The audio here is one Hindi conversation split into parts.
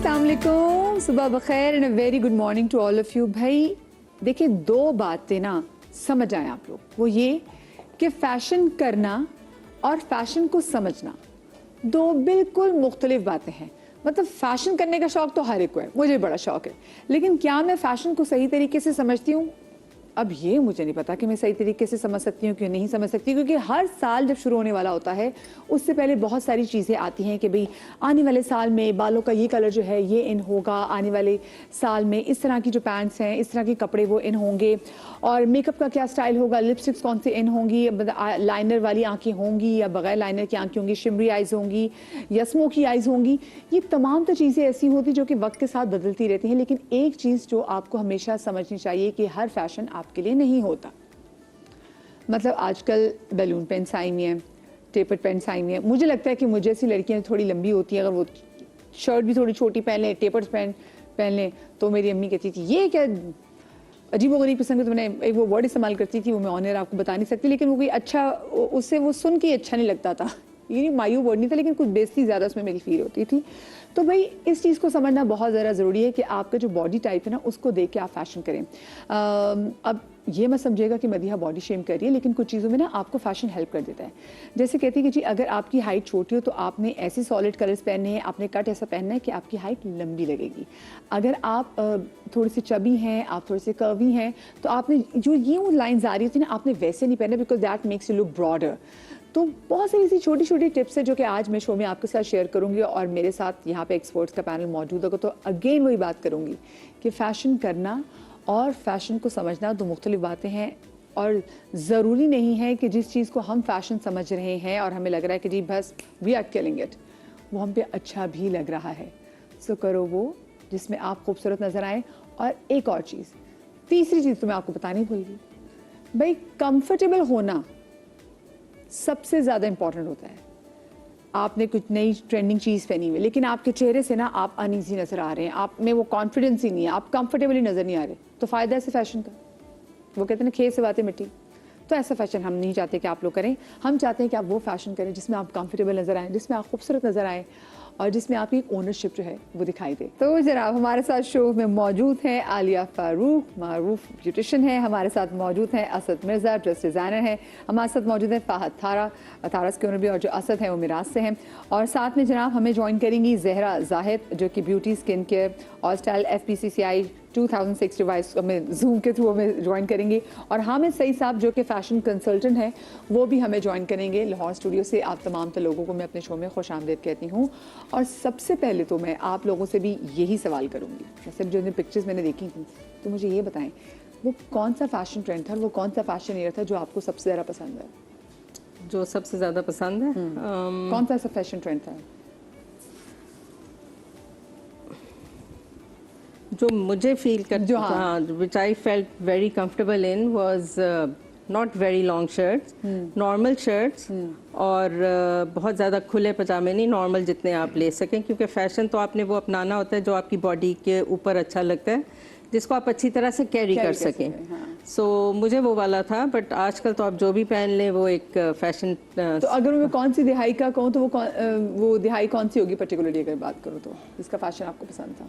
अस्सलाम वालेकुम, सुबह बखैर and a very good morning to all of you. भाई देखिए, दो बातें ना समझ आए आप लोग, वो ये कि फैशन करना और फैशन को समझना दो बिल्कुल मुख्तलिफ बातें हैं। मतलब फैशन करने का शौक तो हर एक को है, मुझे बड़ा शौक है, लेकिन क्या मैं फैशन को सही तरीके से समझती हूँ? अब ये मुझे नहीं पता कि मैं सही तरीके से समझ सकती हूँ कि नहीं समझ सकती, क्योंकि हर साल जब शुरू होने वाला होता है उससे पहले बहुत सारी चीज़ें आती हैं कि भाई आने वाले साल में बालों का ये कलर जो है ये इन होगा, आने वाले साल में इस तरह की जो पैंट्स हैं, इस तरह के कपड़े वो इन होंगे, और मेकअप का क्या स्टाइल होगा, लिपस्टिक्स कौन से इन होंगी, लाइनर वाली आँखें होंगी या बगैर लाइनर की आँखें होंगी, शिमरी आइज़ होंगी या स्मोकी आइज़ होंगी। ये तमाम तो चीज़ें ऐसी होती जो कि वक्त के साथ बदलती रहती हैं, लेकिन एक चीज़ जो आपको हमेशा समझनी चाहिए कि हर फैशन आपके लिए नहीं होता। मतलब आजकल बैलून पेंट्स आई हुई हैं, टेपर पेंट्स आई हुई हैं। मुझे लगता है कि मुझे ऐसी लड़कियां थोड़ी लंबी होती हैं, अगर वो शर्ट भी थोड़ी छोटी पहन लें, टेपर्स पहन लें, तो मेरी अम्मी कहती थी ये क्या अजीबोगरीब किस्म के, तो मैंने एक वो वर्ड इस्तेमाल करती थी, वो मैं ऑनर आपको बता नहीं सकती, लेकिन वो कोई अच्छा, उससे वो सुन के अच्छा नहीं लगता था। ये मायूब वर्ड नहीं था, लेकिन कुछ बेइज्जती ज़्यादा उसमें मेरी फील होती थी। तो भाई इस चीज़ को समझना बहुत ज़्यादा ज़रूरी है कि आपका जो बॉडी टाइप है ना, उसको देख के आप फैशन करें। अब ये मत समझिएगा कि मदीहा बॉडी शेम कर रही है, लेकिन कुछ चीज़ों में ना आपको फैशन हेल्प कर देता है। जैसे कहती है कि जी अगर आपकी हाइट छोटी हो तो आपने ऐसे सॉलिड कलर्स पहनने हैं, आपने कट ऐसा पहनना है कि आपकी हाइट लंबी लगेगी। अगर आप थोड़ी सी चबी हैं, आप थोड़े से कर्वी हैं, तो आपने जो ये लाइन्स आ रही होती है ना, आपने वैसे नहीं पहनना, because that makes you look broader. तो बहुत सारी ऐसी छोटी छोटी टिप्स है जो कि आज मैं शो में आपके साथ शेयर करूंगी, और मेरे साथ यहाँ पे एक्सपर्ट्स का पैनल मौजूद होगा। तो अगेन वही बात करूंगी कि फ़ैशन करना और फैशन को समझना दो मुख्तलिफ बातें हैं, और ज़रूरी नहीं है कि जिस चीज़ को हम फैशन समझ रहे हैं और हमें लग रहा है कि जी बस वी आर किलिंग इट, वो हम पे अच्छा भी लग रहा है। सो करो वो जिसमें आप खूबसूरत नज़र आए। और एक और चीज़, तीसरी चीज़ तो मैं आपको बतानी भूल गई, भाई कंफर्टेबल होना सबसे ज़्यादा इंपॉर्टेंट होता है। आपने कुछ नई ट्रेंडिंग चीज़ पहनी हुई, लेकिन आपके चेहरे से ना आप अनईजी नज़र आ रहे हैं, आप में वो कॉन्फिडेंस ही नहीं है, आप कंफर्टेबली नज़र नहीं आ रहे, तो फ़ायदा ऐसे फैशन का। वो कहते हैं ना, खेत से बातें मिट्टी। तो ऐसा फैशन हम नहीं चाहते कि आप लोग करें। हम चाहते हैं कि आप वो फैशन करें जिसमें आप कंफर्टेबल नज़र आएँ, जिसमें आप खूबसूरत नज़र आएँ, और जिसमें आपकी एक ओनरशिप जो है वो दिखाई दे। तो जनाब हमारे साथ शो में मौजूद हैं आलिया फारूक, मारूफ ब्यूटिशियन है, हमारे साथ मौजूद हैं असद मिर्ज़ा, ड्रेस डिज़ाइनर हैं, हमारे साथ मौजूद हैं फ़ाहद थारस के ओनर भी, और जो असद हैं वो मिराज से हैं, और साथ में जनाब हमें ज्वाइन करेंगी ज़हरा जाहिद जो कि ब्यूटी स्किन केयर और स्टाइल FPCCI 2006 डिवाइस हमें जूम के थ्रू हमें ज्वाइन करेंगे, और हामिद सईद साहब जो कि फ़ैशन कंसल्टेंट हैं वो भी हमें ज्वाइन करेंगे लाहौर स्टूडियो से। आप तमाम तो लोगों को मैं अपने शो में खुश आमदीद कहती हूँ। और सबसे पहले तो मैं आप लोगों से भी यही सवाल करूँगी, जैसे जो पिक्चर्स मैंने देखी थी, तो मुझे ये बताएं वो कौन सा फ़ैशन ट्रेंड था, वो कौन सा फ़ैशन ईयर था जो आपको सबसे ज़्यादा पसंद है? जो सबसे ज़्यादा पसंद है कौन सा ऐसा फैशन ट्रेंड था जो मुझे फील कर, which I felt very comfortable in was not very long shirts, normal shirts, और बहुत ज़्यादा खुले पजामे नहीं, नॉर्मल जितने आप ले सकें, क्योंकि फ़ैशन तो आपने वो अपनाना होता है जो आपकी बॉडी के ऊपर अच्छा लगता है, जिसको आप अच्छी तरह से कैरी कर सकें। सो मुझे वो वाला था, बट आजकल तो आप जो भी पहन लें वो एक फैशन। तो अगर मैं कौन सी दिहाई का कहूँ तो वो दिहाई कौन सी होगी पर्टिकुलरली अगर बात करूँ तो, जिसका फैशन आपको पसंद था?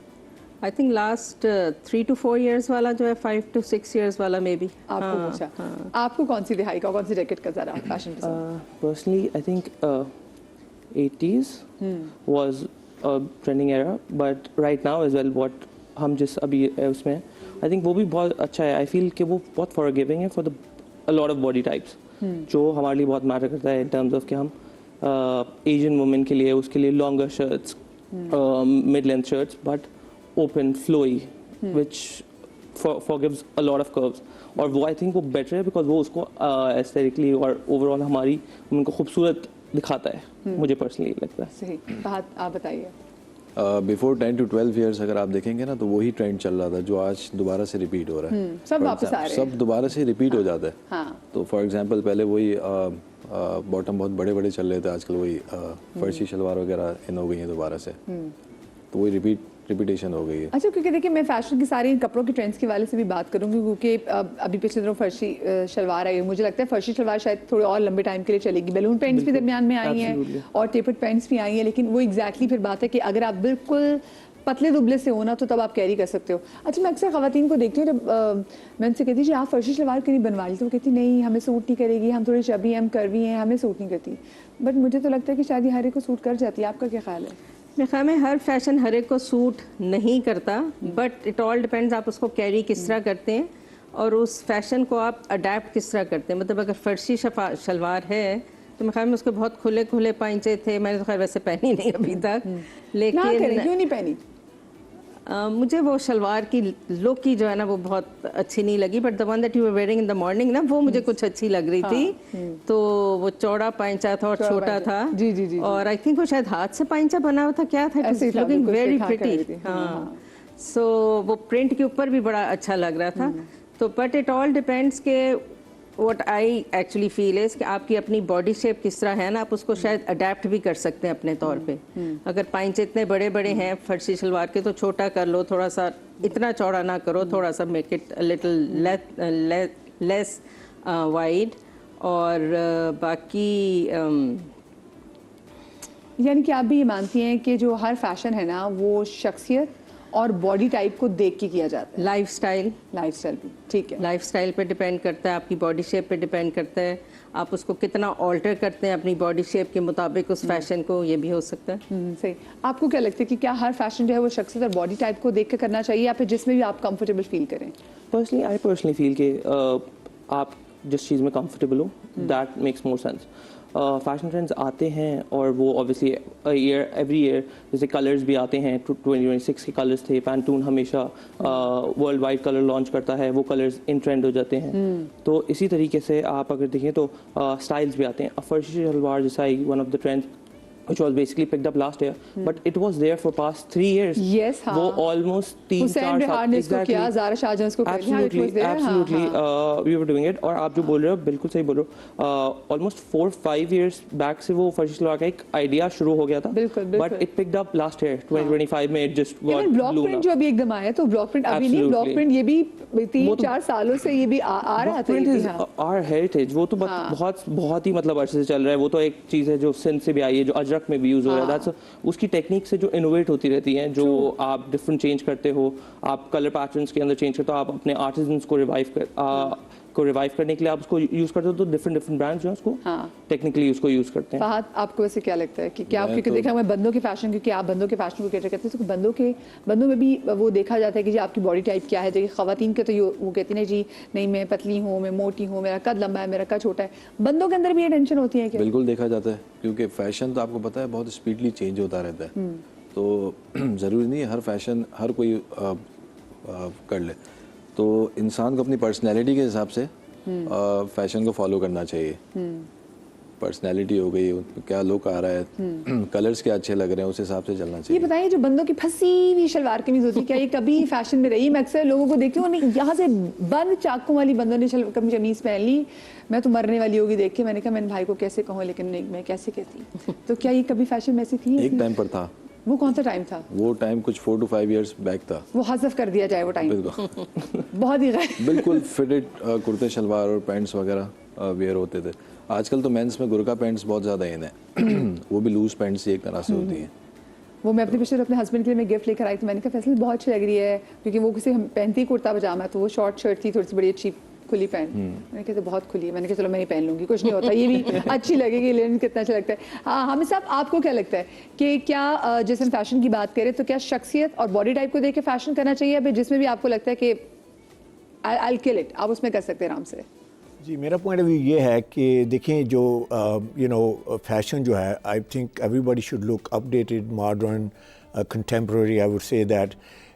I think last 3 to 4 years वाला जो है, 5 to 6 years वाला मे बी। आपको पूछा, आपको कौन सी दिहाई का, कौन सी जैकेट का ज़्यादा फैशन पसंद? Personally, I think 80s was a trending era, but right now as well, what हम जिस अभी उसमें आई थिंक वो भी बहुत अच्छा है। आई फील कि वो बहुत फॉरगिविंग है for the a lot of body types, जो हमारे लिए बहुत मैटर करता है इन टर्म्स ऑफ कि हम एशियन वुमेन के लिए, उसके लिए longer shirts, mid length shirts, but open flowy which forgives a lot of curves, और वो आई थिंक वो बेटर है बिकॉज वो उसको एस्थेटिकली और ओवरऑल हमारी उनको खूबसूरत दिखाता है। मुझे पर्सनली लगता है। सही बात, आप बताइए। बिफोर 10 to 12 years अगर आप देखेंगे ना, तो वही ट्रेंड चल रहा था जो आज दोबारा से रिपीट हो रहा है। सब वापस आ रहे हैं, सब दोबारा से रिपीट हो जाता है। हाँ। तो फॉर एग्जांपल पहले वही बॉटम बहुत बड़े बड़े चल रहे थे, आजकल वही फर्शी शलवार वगैरह इन हो गई है दोबारा से, तो वही रिपीटेशन हो गई है। अच्छा, क्योंकि देखिए मैं फैशन की सारी कपड़ों के ट्रेंड्स के वाले से भी बात करूंगी, क्योंकि अभी पिछले दिनों फर्शी शलवार आई है, मुझे लगता है फर्शी शलवार शायद थोड़े और लंबे टाइम के लिए चलेगी। बैलून पैंट्स भी दरमियान में आई हैं और टेपर्ड पैंट्स भी आई हैं, लेकिन वो एग्जैक्टली फिर बात है कि अगर आप बिल्कुल पतले दुबले से हो ना तो तब आप कैरी कर सकते हो। अच्छा, मैं अक्सर खवातीन को देखती हूँ जब मैं उनसे कहती जी आप फर्शी शलवार क्यों नहीं बनवा ली, तो वो कहती नहीं हमें सूट नहीं करेगी, हम थोड़े चबी हम करवी हैं, हमें सूट नहीं करती। बट मुझे तो लगता है कि शायद हर एक को सूट कर जाती है। आपका क्या ख्याल है? मेरे ख्याल में हर फैशन हर एक को सूट नहीं करता, बट इट ऑल डिपेंड्स आप उसको कैरी किस तरह करते हैं और उस फैशन को आप अडेप्ट किस तरह करते हैं। मतलब अगर फर्शी शलवार है तो मेरे ख्याल में उसके बहुत खुले खुले पाइंचे थे, मैंने तो खैर वैसे पहनी नहीं अभी तक, ना करें, लेकिन क्यों नहीं पहनी? मुझे वो शलवार की लुक की जो है ना वो बहुत अच्छी नहीं लगी, but the one that you were wearing in the morning ना वो मुझे कुछ अच्छी लग रही थी। तो वो चौड़ा पाइंचा था और छोटा था। जी, जी, जी, जी। और आई थिंक वो शायद हाथ से पाइंचा बना हुआ था, क्या था, ऐसे ही था, लुकिंग बिल्कुल वेरी दिखा कर रही थी। प्रिटी। हाँ, सो वो प्रिंट के ऊपर भी बड़ा अच्छा लग रहा था। तो बट इट ऑल डिपेंड्स के what I actually feel is कि आपकी अपनी बॉडी शेप किस तरह है ना, आप उसको शायद अडेप्ट भी कर सकते हैं अपने तौर पे। अगर पाइंचे इतने बड़े बड़े हैं फर्शी शलवार के तो छोटा कर लो, थोड़ा सा इतना चौड़ा ना करो, थोड़ा सा make it little less wide. और बाकी यानी कि आप भी ये मानती हैं कि जो हर फैशन है ना वो शख्सियत और बॉडी टाइप को देख के किया जाता है? लाइफस्टाइल भी ठीक है। लाइफस्टाइल पे डिपेंड करता है, आपकी बॉडी शेप पे डिपेंड करता है, आप उसको कितना ऑल्टर करते हैं अपनी बॉडी शेप के मुताबिक उस फैशन को, ये भी हो सकता है। सही। आपको क्या लगता है कि क्या हर फैशन जो है वो शख्सियत और बॉडी टाइप को देख कर करना चाहिए या फिर जिसमें भी आप कंफर्टेबल फील करें? पर्सनली फील कि आप जिस चीज़ में कंफर्टेबल हो that makes more sense. Fashion trends आते हैं और वो ऑब्वियसली एवरी ईयर जैसे कलर्स भी आते हैं, 2026 के कलर्स थे, पैंटून हमेशा वर्ल्ड वाइड कलर लॉन्च करता है, वो कलर्स इन ट्रेंड हो जाते हैं। तो इसी तरीके से आप अगर देखें तो स्टाइल्स भी आते हैं। फर्शी शलवार जैसा one of the trends which was basically picked up last year, but it was there for past 3 years. Yes, हाँ. वो almost 3-4 साल exactly. किया, ज़ारा शाहजहां को कर दिया, it was there. Absolutely, we were doing it. और आप जो बोल रहे हो बिल्कुल सही बोल रहे हो। Almost 4-5 years back से वो फर्शी शलवार का एक आइडिया शुरू हो गया था। बिल्कुल, बिल्कुल। But it picked up last year, 2025 में it just got even block blown print up. जो अभी एकदम आया, तो block print अभी नहीं, block print ये भी 3-4 सालों से ये भी आ रहा था। Block print is our heritage. वो तो बहुत ही मतलब अरसे से चल रहा है। वो तो एक चीज़ है जो सिंध से भी आई है, जो अजरक में भी यूज़ हो रहा है। उसकी टेक्निक से जो इनोवेट होती रहती हैं, जो आप डिफरेंट चेंज करते हो, आप कलर पैटर्न्स के अंदर चेंज करते हो, आप अपने आर्टिजन्स को रिवाइव करने के लिए आप उसको यूज करते हो, तो डिफरेंट ब्रांड्स जो हैं उसको टेक्निकली उसको यूज करते हैं। फहद, आपको वैसे क्या लगता है कि क्या आपके तो देखा मैं बंदों के फैशन, क्योंकि आप बंदों के फैशन को कैटर करते हैं, तो बंदों में भी वो देखा जाता है कि जी आपकी बॉडी टाइप क्या है। जैसे खवातीन के तो वो कहती हैं जी नहीं मैं पतली हूँ, मैं मोटी हूँ, मेरा कद लंबा है, मेरा कद छोटा है। बंदों के अंदर भी ये टेंशन होती है क्या? बिल्कुल देखा जाता है, क्योंकि फैशन तो आपको पता है बहुत स्पीडली चेंज होता रहता है। तो ज़रूरी नहीं है हर फैशन हर कोई कर ले। तो इंसान को अपनी पर्सनैलिटी के हिसाब से फैशन को फॉलो करना चाहिए। पर्सनैलिटी हो गई, क्या लुक आ रहा है, कलर्स क्या अच्छे लग रहे हैं, उस हिसाब से चलना चाहिए। ये बताइए जो बंदों की फंसी हुई शलवार कमीज होती है, क्या ये कभी फैशन में रही? मैं अक्सर लोगों को देखती हूँ यहाँ से बंद चाकू वाली बंदों ने कमीज पहन ली, मैं तो मरने वाली होगी देख के। मैंने कहा मैंने भाई को कैसे कहूँ, लेकिन नहीं, मैं कैसे कहती। तो क्या ये कभी फैशन में ऐसी थी? एक टाइम पर था। वो कौन सा टाइम था? वो टाइम कुछ 4 to 5 years बैक था। वो हज़फ कर दिया जाए वो टाइम। बिल्कुल बहुत ही गैर बिल्कुल फिटेड कुर्ते शलवार और पैंट्स वगैरह वेयर होते थे। आजकल तो मेंस में गुरका पैंट्स बहुत ज़्यादा इन है। वो भी लूज पैंट्स ही एक तरह से होती हैं। वो मैं अपने पिछले अपने हस्बैंड के लिए मैं गिफ्ट लेकर आई थी। मैंने कहा फैसल बहुत अच्छी लग रही है, क्योंकि वो किसी हम पहनती कुर्ता पजामा, तो वो शॉर्ट शर्ट थी, थोड़ी सी बड़ी अच्छी खुली पैंट। मैंने कहा तो बहुत खुली है। मैंने कहा चलो मैं ही पहन लूंगी, कुछ नहीं होता, ये भी अच्छी लगेगी, लेकिन कितना अच्छा लगता है। हाँ हामिद साहब, आपको क्या लगता है कि क्या जैसे हम फैशन की बात करें तो क्या शख्सियत और बॉडी टाइप को देख के फैशन करना चाहिए, या जिसमें भी आपको लगता है कि आई किल इट, आप उसमें कर सकते हैं आराम से? जी, मेरा पॉइंट ऑफ व्यू ये है कि देखें जो फैशन जो है, I think everybody should look updated, modern, contemporary, I would say that.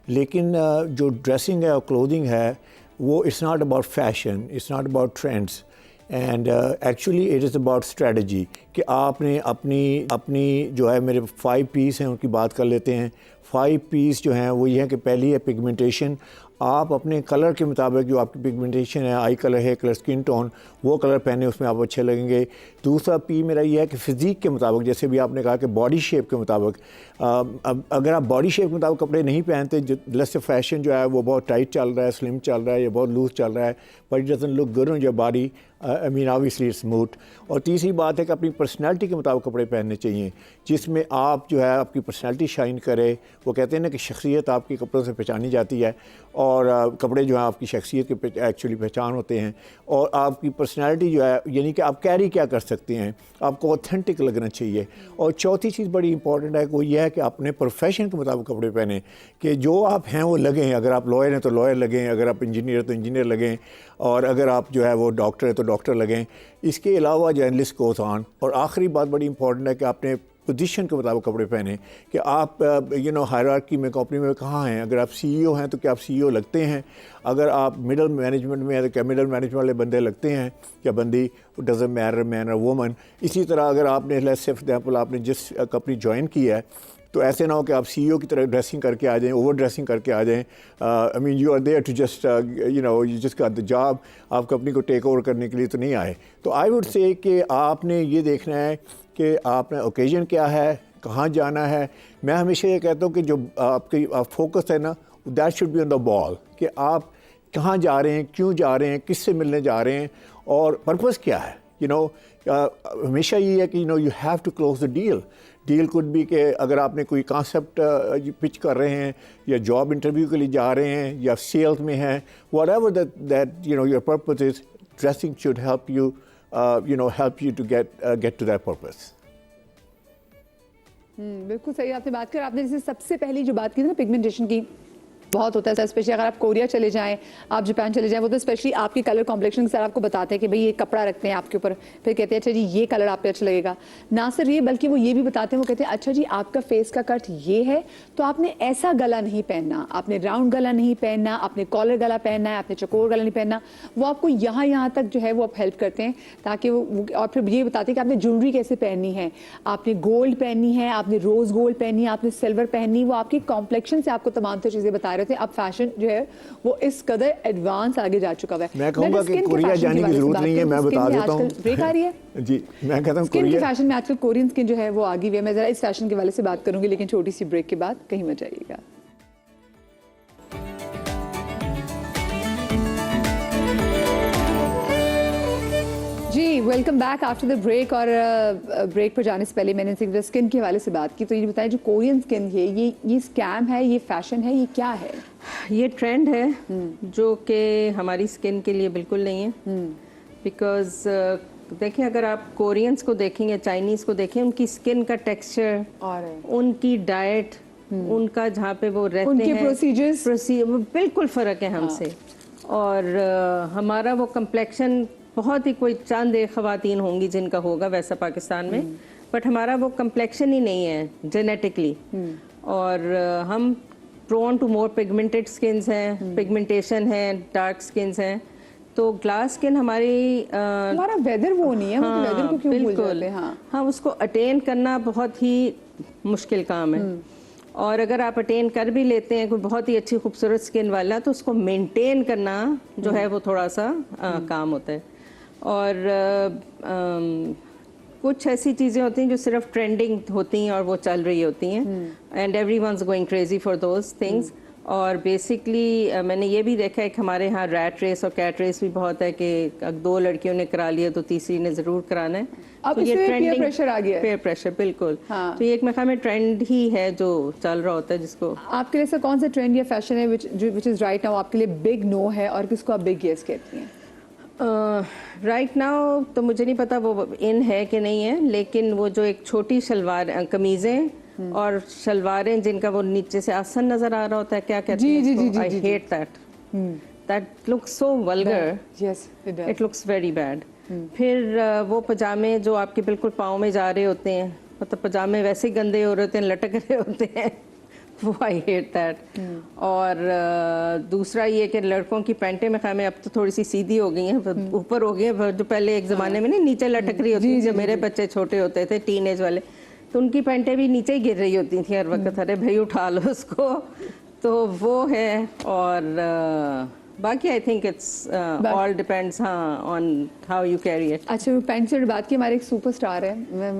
लेकिन जो ड्रेसिंग है और क्लोथिंग है वो it's not about fashion, it's not about trends, and actually it is about strategy कि आपने अपनी जो है, मेरे 5 पीस हैं उनकी बात कर लेते हैं। 5 पीस जो हैं वो ये है कि पहली है पिगमेंटेशन। आप अपने कलर के मुताबिक जो आपकी पिगमेंटेशन है, आई कलर है, कलर स्किन टोन, वो कलर पहने, उसमें आप अच्छे लगेंगे। दूसरा पी मेरा ये है कि फ़िज़ीक के मुताबिक, जैसे भी आपने कहा कि बॉडी शेप के मुताबिक, अब अगर आप बॉडी शेप के मुताबिक कपड़े नहीं पहनते, जो लेट्स से फैशन जो है वो बहुत टाइट चल रहा है, स्लिम चल रहा है या बहुत लूज़ चल रहा है, but it doesn't look good on your body, I mean obviously it's moot. और तीसरी बात है कि अपनी पर्सनैलिटी के मुताबिक कपड़े पहनने चाहिए, जिसमें आप जो है आपकी पर्सनैलिटी शाइन करे। वो कहते हैं ना कि शख्सियत आपकी कपड़ों से पहचानी जाती है, और कपड़े जो हैं आपकी शख्सियत के एक्चुअली पहचान होते हैं। और आपकी पर्सनैलिटी जो है, यानी कि आप कैरी क्या कर सकते हैं, आपको ऑथेंटिक लगना चाहिए। और चौथी चीज़ बड़ी इंपॉर्टेंट है, वो ये है कि अपने प्रोफेशन के मुताबिक कपड़े पहने, कि जो आप हैं वो लगें। अगर आप लॉयर हैं तो लॉयर लगें, अगर आप इंजीनियर तो इंजीनियर लगें, और अगर आप जो है वो डॉक्टर है तो डॉक्टर लगें। इसके अलावा जर्नलिस्ट गोज़ ऑन। और आखिरी बात बड़ी इंपॉर्टेंट है कि आपने पोजीशन के मुताबिक कपड़े पहने, कि आप हायरार्की में कंपनी में कहाँ हैं। अगर आप सीईओ हैं तो क्या आप सीईओ लगते हैं, अगर आप मिडिल मैनेजमेंट में हैं तो क्या मिडिल मैनेजमेंट वाले बंदे लगते हैं या बंदी, डजंट मैटर मैन और वुमन। इसी तरह अगर आपने लेट्स से फॉर एग्जांपल आपने जिस कंपनी ज्वाइन की है, तो ऐसे ना हो कि आप सीईओ की तरह ड्रेसिंग करके आ जाएं, ओवर ड्रेसिंग करके आ जाएं। I mean you are there to just you just got the job, आप कंपनी को टेक ओवर करने के लिए तो नहीं आए। तो आई वुड से कि आपने ये देखना है कि आपने ओकेजन क्या है, कहाँ जाना है। मैं हमेशा ये कहता हूँ कि जो आपकी फोकस है ना, that should be on the ball, कि आप कहाँ जा रहे हैं, क्यों जा रहे हैं, किससे मिलने जा रहे हैं, और पर्पस क्या है। हमेशा ये है कि you have to close the deal. Deal could भी कि अगर आपने कोई कॉन्सेप्ट पिच कर रहे हैं, या जॉब इंटरव्यू के लिए जा रहे हैं, या सेल्स में हैं, whatever that your purpose is, dressing should help you to get to that purpose. बिल्कुल सही आपने बात की। आपने जैसे सबसे पहली जो बात की थी ना, पिगमेंटेशन की, बहुत होता है स्पेशली अगर आप कोरिया चले जाएं, आप जापान चले जाएं, वो तो स्पेशली आपकी कलर कॉम्प्लेक्शन के साथ आपको बताते हैं कि भाई ये कपड़ा रखते हैं आपके ऊपर, फिर कहते हैं अच्छा जी ये कलर आप पे अच्छा लगेगा। ना सिर्फ ये, बल्कि वो ये भी बताते हैं, वो कहते हैं अच्छा जी आपका फेस का कट ये है तो आपने ऐसा गला नहीं पहनना, आपने राउंड गला नहीं पहनना, आपने कॉलर गला पहनना है, आपने चकोर गला नहीं पहनना। वो आपको यहाँ तक जो है वो आप हेल्प करते हैं, ताकि वो और फिर ये बताते हैं कि आपने ज्वेलरी कैसे पहननी है, आपने गोल्ड पहननी है, आपने रोज गोल्ड पहननी है, आपने सिल्वर पहननी, वो आपकी कॉम्प्लेक्शन से आपको तमाम तो चीज़ें बता रहे थे। अब फैशन जो है वो इस कदर एडवांस आगे जा चुका है। मैं कहूँगा कि कोरिया जाने की जरूरत नहीं है, मैं बता देता हूँ। ब्रेक आ रही है जी, मैं कहता हूँ स्किन के फैशन में आजकल कोरियन स्किन जो है वो आ गई है। मैं जरा इस फैशन के वाले से बात करूंगी, लेकिन छोटी सी ब्रेक के बाद, कहीं मत जाइएगा। जी welcome back after the break. और ब्रेक पर जाने से पहले मैंने स्किन के हवाले से बात की, तो ये बताएं जो कोरियन स्किन है, ये स्कैम है, ये फैशन है, ये क्या है? ये ट्रेंड है जो कि हमारी स्किन के लिए बिल्कुल नहीं है। बिकॉज देखिए, अगर आप कोरियंस को देखें या चाइनीज को देखें, उनकी स्किन का टेक्सचर और उनकी डाइट, उनका जहाँ पे वो रहते उनके हैं, प्रोसीजर्स बिल्कुल फ़र्क है हमसे। और हमारा वो कम्प्लेक्शन बहुत ही, कोई चंद एक ख़वातीन होंगी जिनका होगा वैसा पाकिस्तान में, बट हमारा वो कम्प्लेक्शन ही नहीं है जेनेटिकली। और हम prone to more pigmented skins हैं, पिगमेंटेशन है, डार्क स्किन्स हैं। तो ग्लास स्किन हमारा वेदर वो नहीं है। हाँ, वेदर को क्यों भूल जाते हैं? हाँ, उसको अटेन करना बहुत ही मुश्किल काम है। और अगर आप अटेन कर भी लेते हैं कोई बहुत ही अच्छी खूबसूरत स्किन वाला, तो उसको मेंटेन करना जो है वो थोड़ा सा काम होता है। और कुछ ऐसी चीज़ें होती हैं जो सिर्फ ट्रेंडिंग होती हैं और वो चल रही होती हैं, and everyone's going crazy for those things. और बेसिकली मैंने ये भी देखा है कि हमारे यहाँ रैट रेस और कैट रेस भी बहुत है, कि दो लड़कियों ने करा लिया तो तीसरी ने ज़रूर कराना है। अब तो ये पीयर प्रेशर आ गया है। पीयर प्रेशर, बिल्कुल। हाँ। तो ये एक मेरे ख्याल में ट्रेंड ही है जो चल रहा होता है, जिसको आपके लिए कौन सा ट्रेंड या फैशन है विच इज़ राइट नाउ आपके लिए बिग नो है, और किसको आप बिग येस कहती हैं? राइट नाउ तो मुझे नहीं पता वो इन है कि नहीं है, लेकिन वो जो एक छोटी शलवार कमीज़ें और शलवारें जिनका वो नीचे से आसन नजर आ रहा होता है, क्या कहते हैं? I hate that. That looks so vulgar. Yes, it looks very bad. फिर वो पजामे जो आपके बिल्कुल पाँव में जा रहे होते हैं, मतलब पजामे वैसे ही गंदे हो रहे होते हैं, लटक रहे होते हैं, वो आई हेट दैट। और दूसरा ये कि लड़कों की पैंटें में ख्याल में अब तो थोड़ी सी सीधी हो गई हैं, ऊपर हो गई हैं, जो पहले एक ज़माने में नहीं नीचे लटक रही होती थी। जब मेरे बच्चे छोटे होते थे, टीनेज वाले, तो उनकी पैंटें भी नीचे ही गिर रही होती थी हर वक्त। अरे भाई उठा लो उसको। तो वो है। और बाकी I think it's all depends हाँ on how you carry it. अच्छा, वो पैंट शर्ट बात की, हमारे एक सुपरस्टार है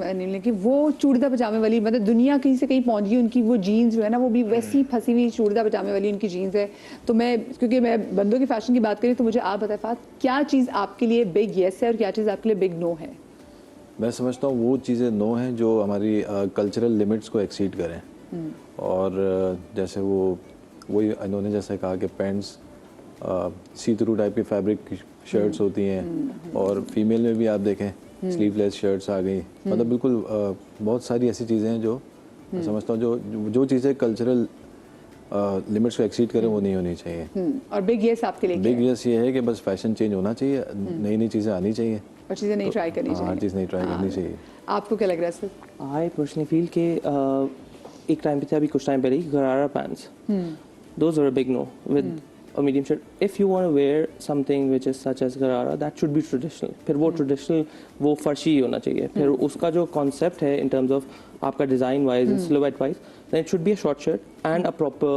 अनिल, कि वो चूड़दा पजामे वाली, मतलब दुनिया कहीं से कहीं पहुंच गई, उनकी वो जीन्स जो है ना वो भी वैसी फंसी हुई चूड़दा पजामे वाली उनकी जीन्स है। तो मैं, क्योंकि मैं बंदों की फैशन की बात करी, तो मुझे आप बताए फात, क्या चीज़ आपके लिए बिग येस है और क्या चीज़ आपके लिए बिग नो है? मैं समझता हूँ वो चीज़ें नो हैं जो हमारी कल्चरल लिमिट्स को एक्सीड करें। और जैसे वही इन्होंने जैसे कहा कि पैंट्स सी थ्रू टाइप की फैब्रिक की शर्ट्स होती हैं, और फीमेल में भी आप देखें स्लीवलेस शर्ट्स आ गई। मतलब बिल्कुल बहुत सारी ऐसी चीज़ें हैं जो मैं समझता हूँ जो चीज़ें कल्चरल लिमिट्स को एक्सीड करें वो नहीं होनी चाहिए। और बिग येस आपके लिए बिग यस ये है कि बस फैशन चेंज होना चाहिए, नई नई चीज़ें आनी चाहिए और चीज़ें नहीं ट्राई करनी चाहिए। हर चीज़ नहीं ट्राई करनी चाहिए। आपको क्या लग रहा है सर? आई पर्सनली फील कि एक टाइम पे थे, अभी कुछ टाइम पहले ही gharara pants, those are a big no with a medium shirt. If you want to wear something which is such as गरारा, that should be traditional. फिर वो traditional वो फर्शी ही होना चाहिए। फिर उसका जो concept है in terms of आपका design wise and silhouette wise, then it should be a short shirt and a proper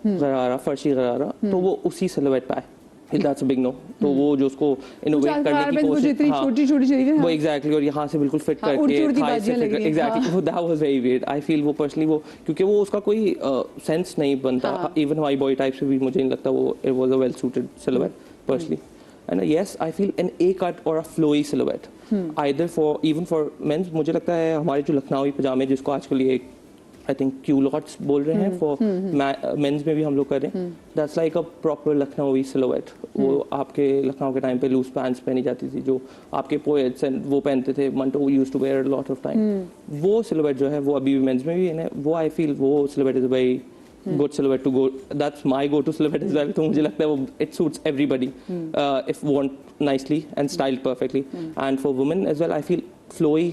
गरारा, फर्शी गरारा, तो वो उसी silhouette पे आए। That's a big no. तो वो जो उसको innovate करने की कोशिश, जितनी छोटी-छोटी चीजें, वो एग्जैक्टली, और यहाँ से बिल्कुल फिट हाँ, करके उड़ती-उड़ती थाई से बाजियां लग फिट, रही हैं, एग्जैक्टली, वो that was very weird. I feel वो पर्सनली वो, क्योंकि वो उसका कोई सेंस नहीं बनता। इवन हमारी बॉडी टाइप से भी मुझे नहीं लगता वो it was a well suited silhouette personally. And yes, I feel an A cut और a flowy silhouette either for even for men's. मुझे लगता है हमारे जो लखनवी पजामे, जिसको आजकल ये आई थिंक क्यूलॉट्स बोल रहे हैं, फॉर मेंस में भी हम लोग कर रहे हैं, that's like a proper Lucknowi silhouette. वो आपके लखनऊ के टाइम पे लूज पैंट्स पहनी जाती थी, जो आपके पोएट्स एंड वो पहनते थे, Manto used to wear a lot of time. वो सिलुएट जो है वो अभी भी मेंस में भी है, वो आई फील वो silhouette is a very good silhouette to go. That's my go-to silhouette as well. तो मुझे लगता है वो it suits everybody if worn nicely and styled perfectly. And for women as well, I feel flowy,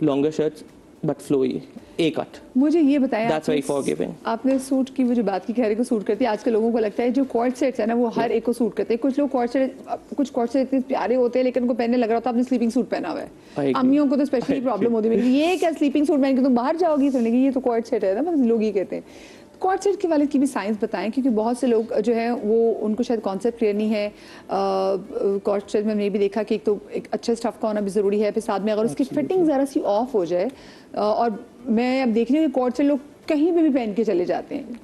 longer shirts, but flowy, A cut. मुझे ये बताएं, That's very forgiving. आपने सूट की वो जो बात की, खैर को सूट करती है। आजकल लोगों को लगता है जो कॉर्ड सेट्स है ना वो हर एक को सूट करते हैं। कुछ लोग कॉर्ड सेट इतने प्यारे होते हैं लेकिन उनको पहनने लग रहा होता है आपने स्लीपिंग सूट पहना हुआ है। अम्मियों को तो स्पेशली प्रॉब्लम होती है, ये क्या स्लीपिंग सूट पहन के तुम बाहर जाओगी, तो ये तो कॉर्ड सेट है ना, मतलब लोग ये कहते हैं। कॉर्ड सेट के वाले की भी साइंस बताएं, क्योंकि बहुत से लोग जो है वो उनको शायद कॉन्सेप्ट क्लियर नहीं है। कॉर्ड सेट में हमने भी देखा कि एक तो एक अच्छा स्टफ का होना भी ज़रूरी है, फिर साथ में अगर उसकी फिटिंग ज़रा सी ऑफ हो जाए, और मैं अब देख रही हूँ कि कॉर्ड सेट लोग कहीं भी पहन के चले जाते हैं,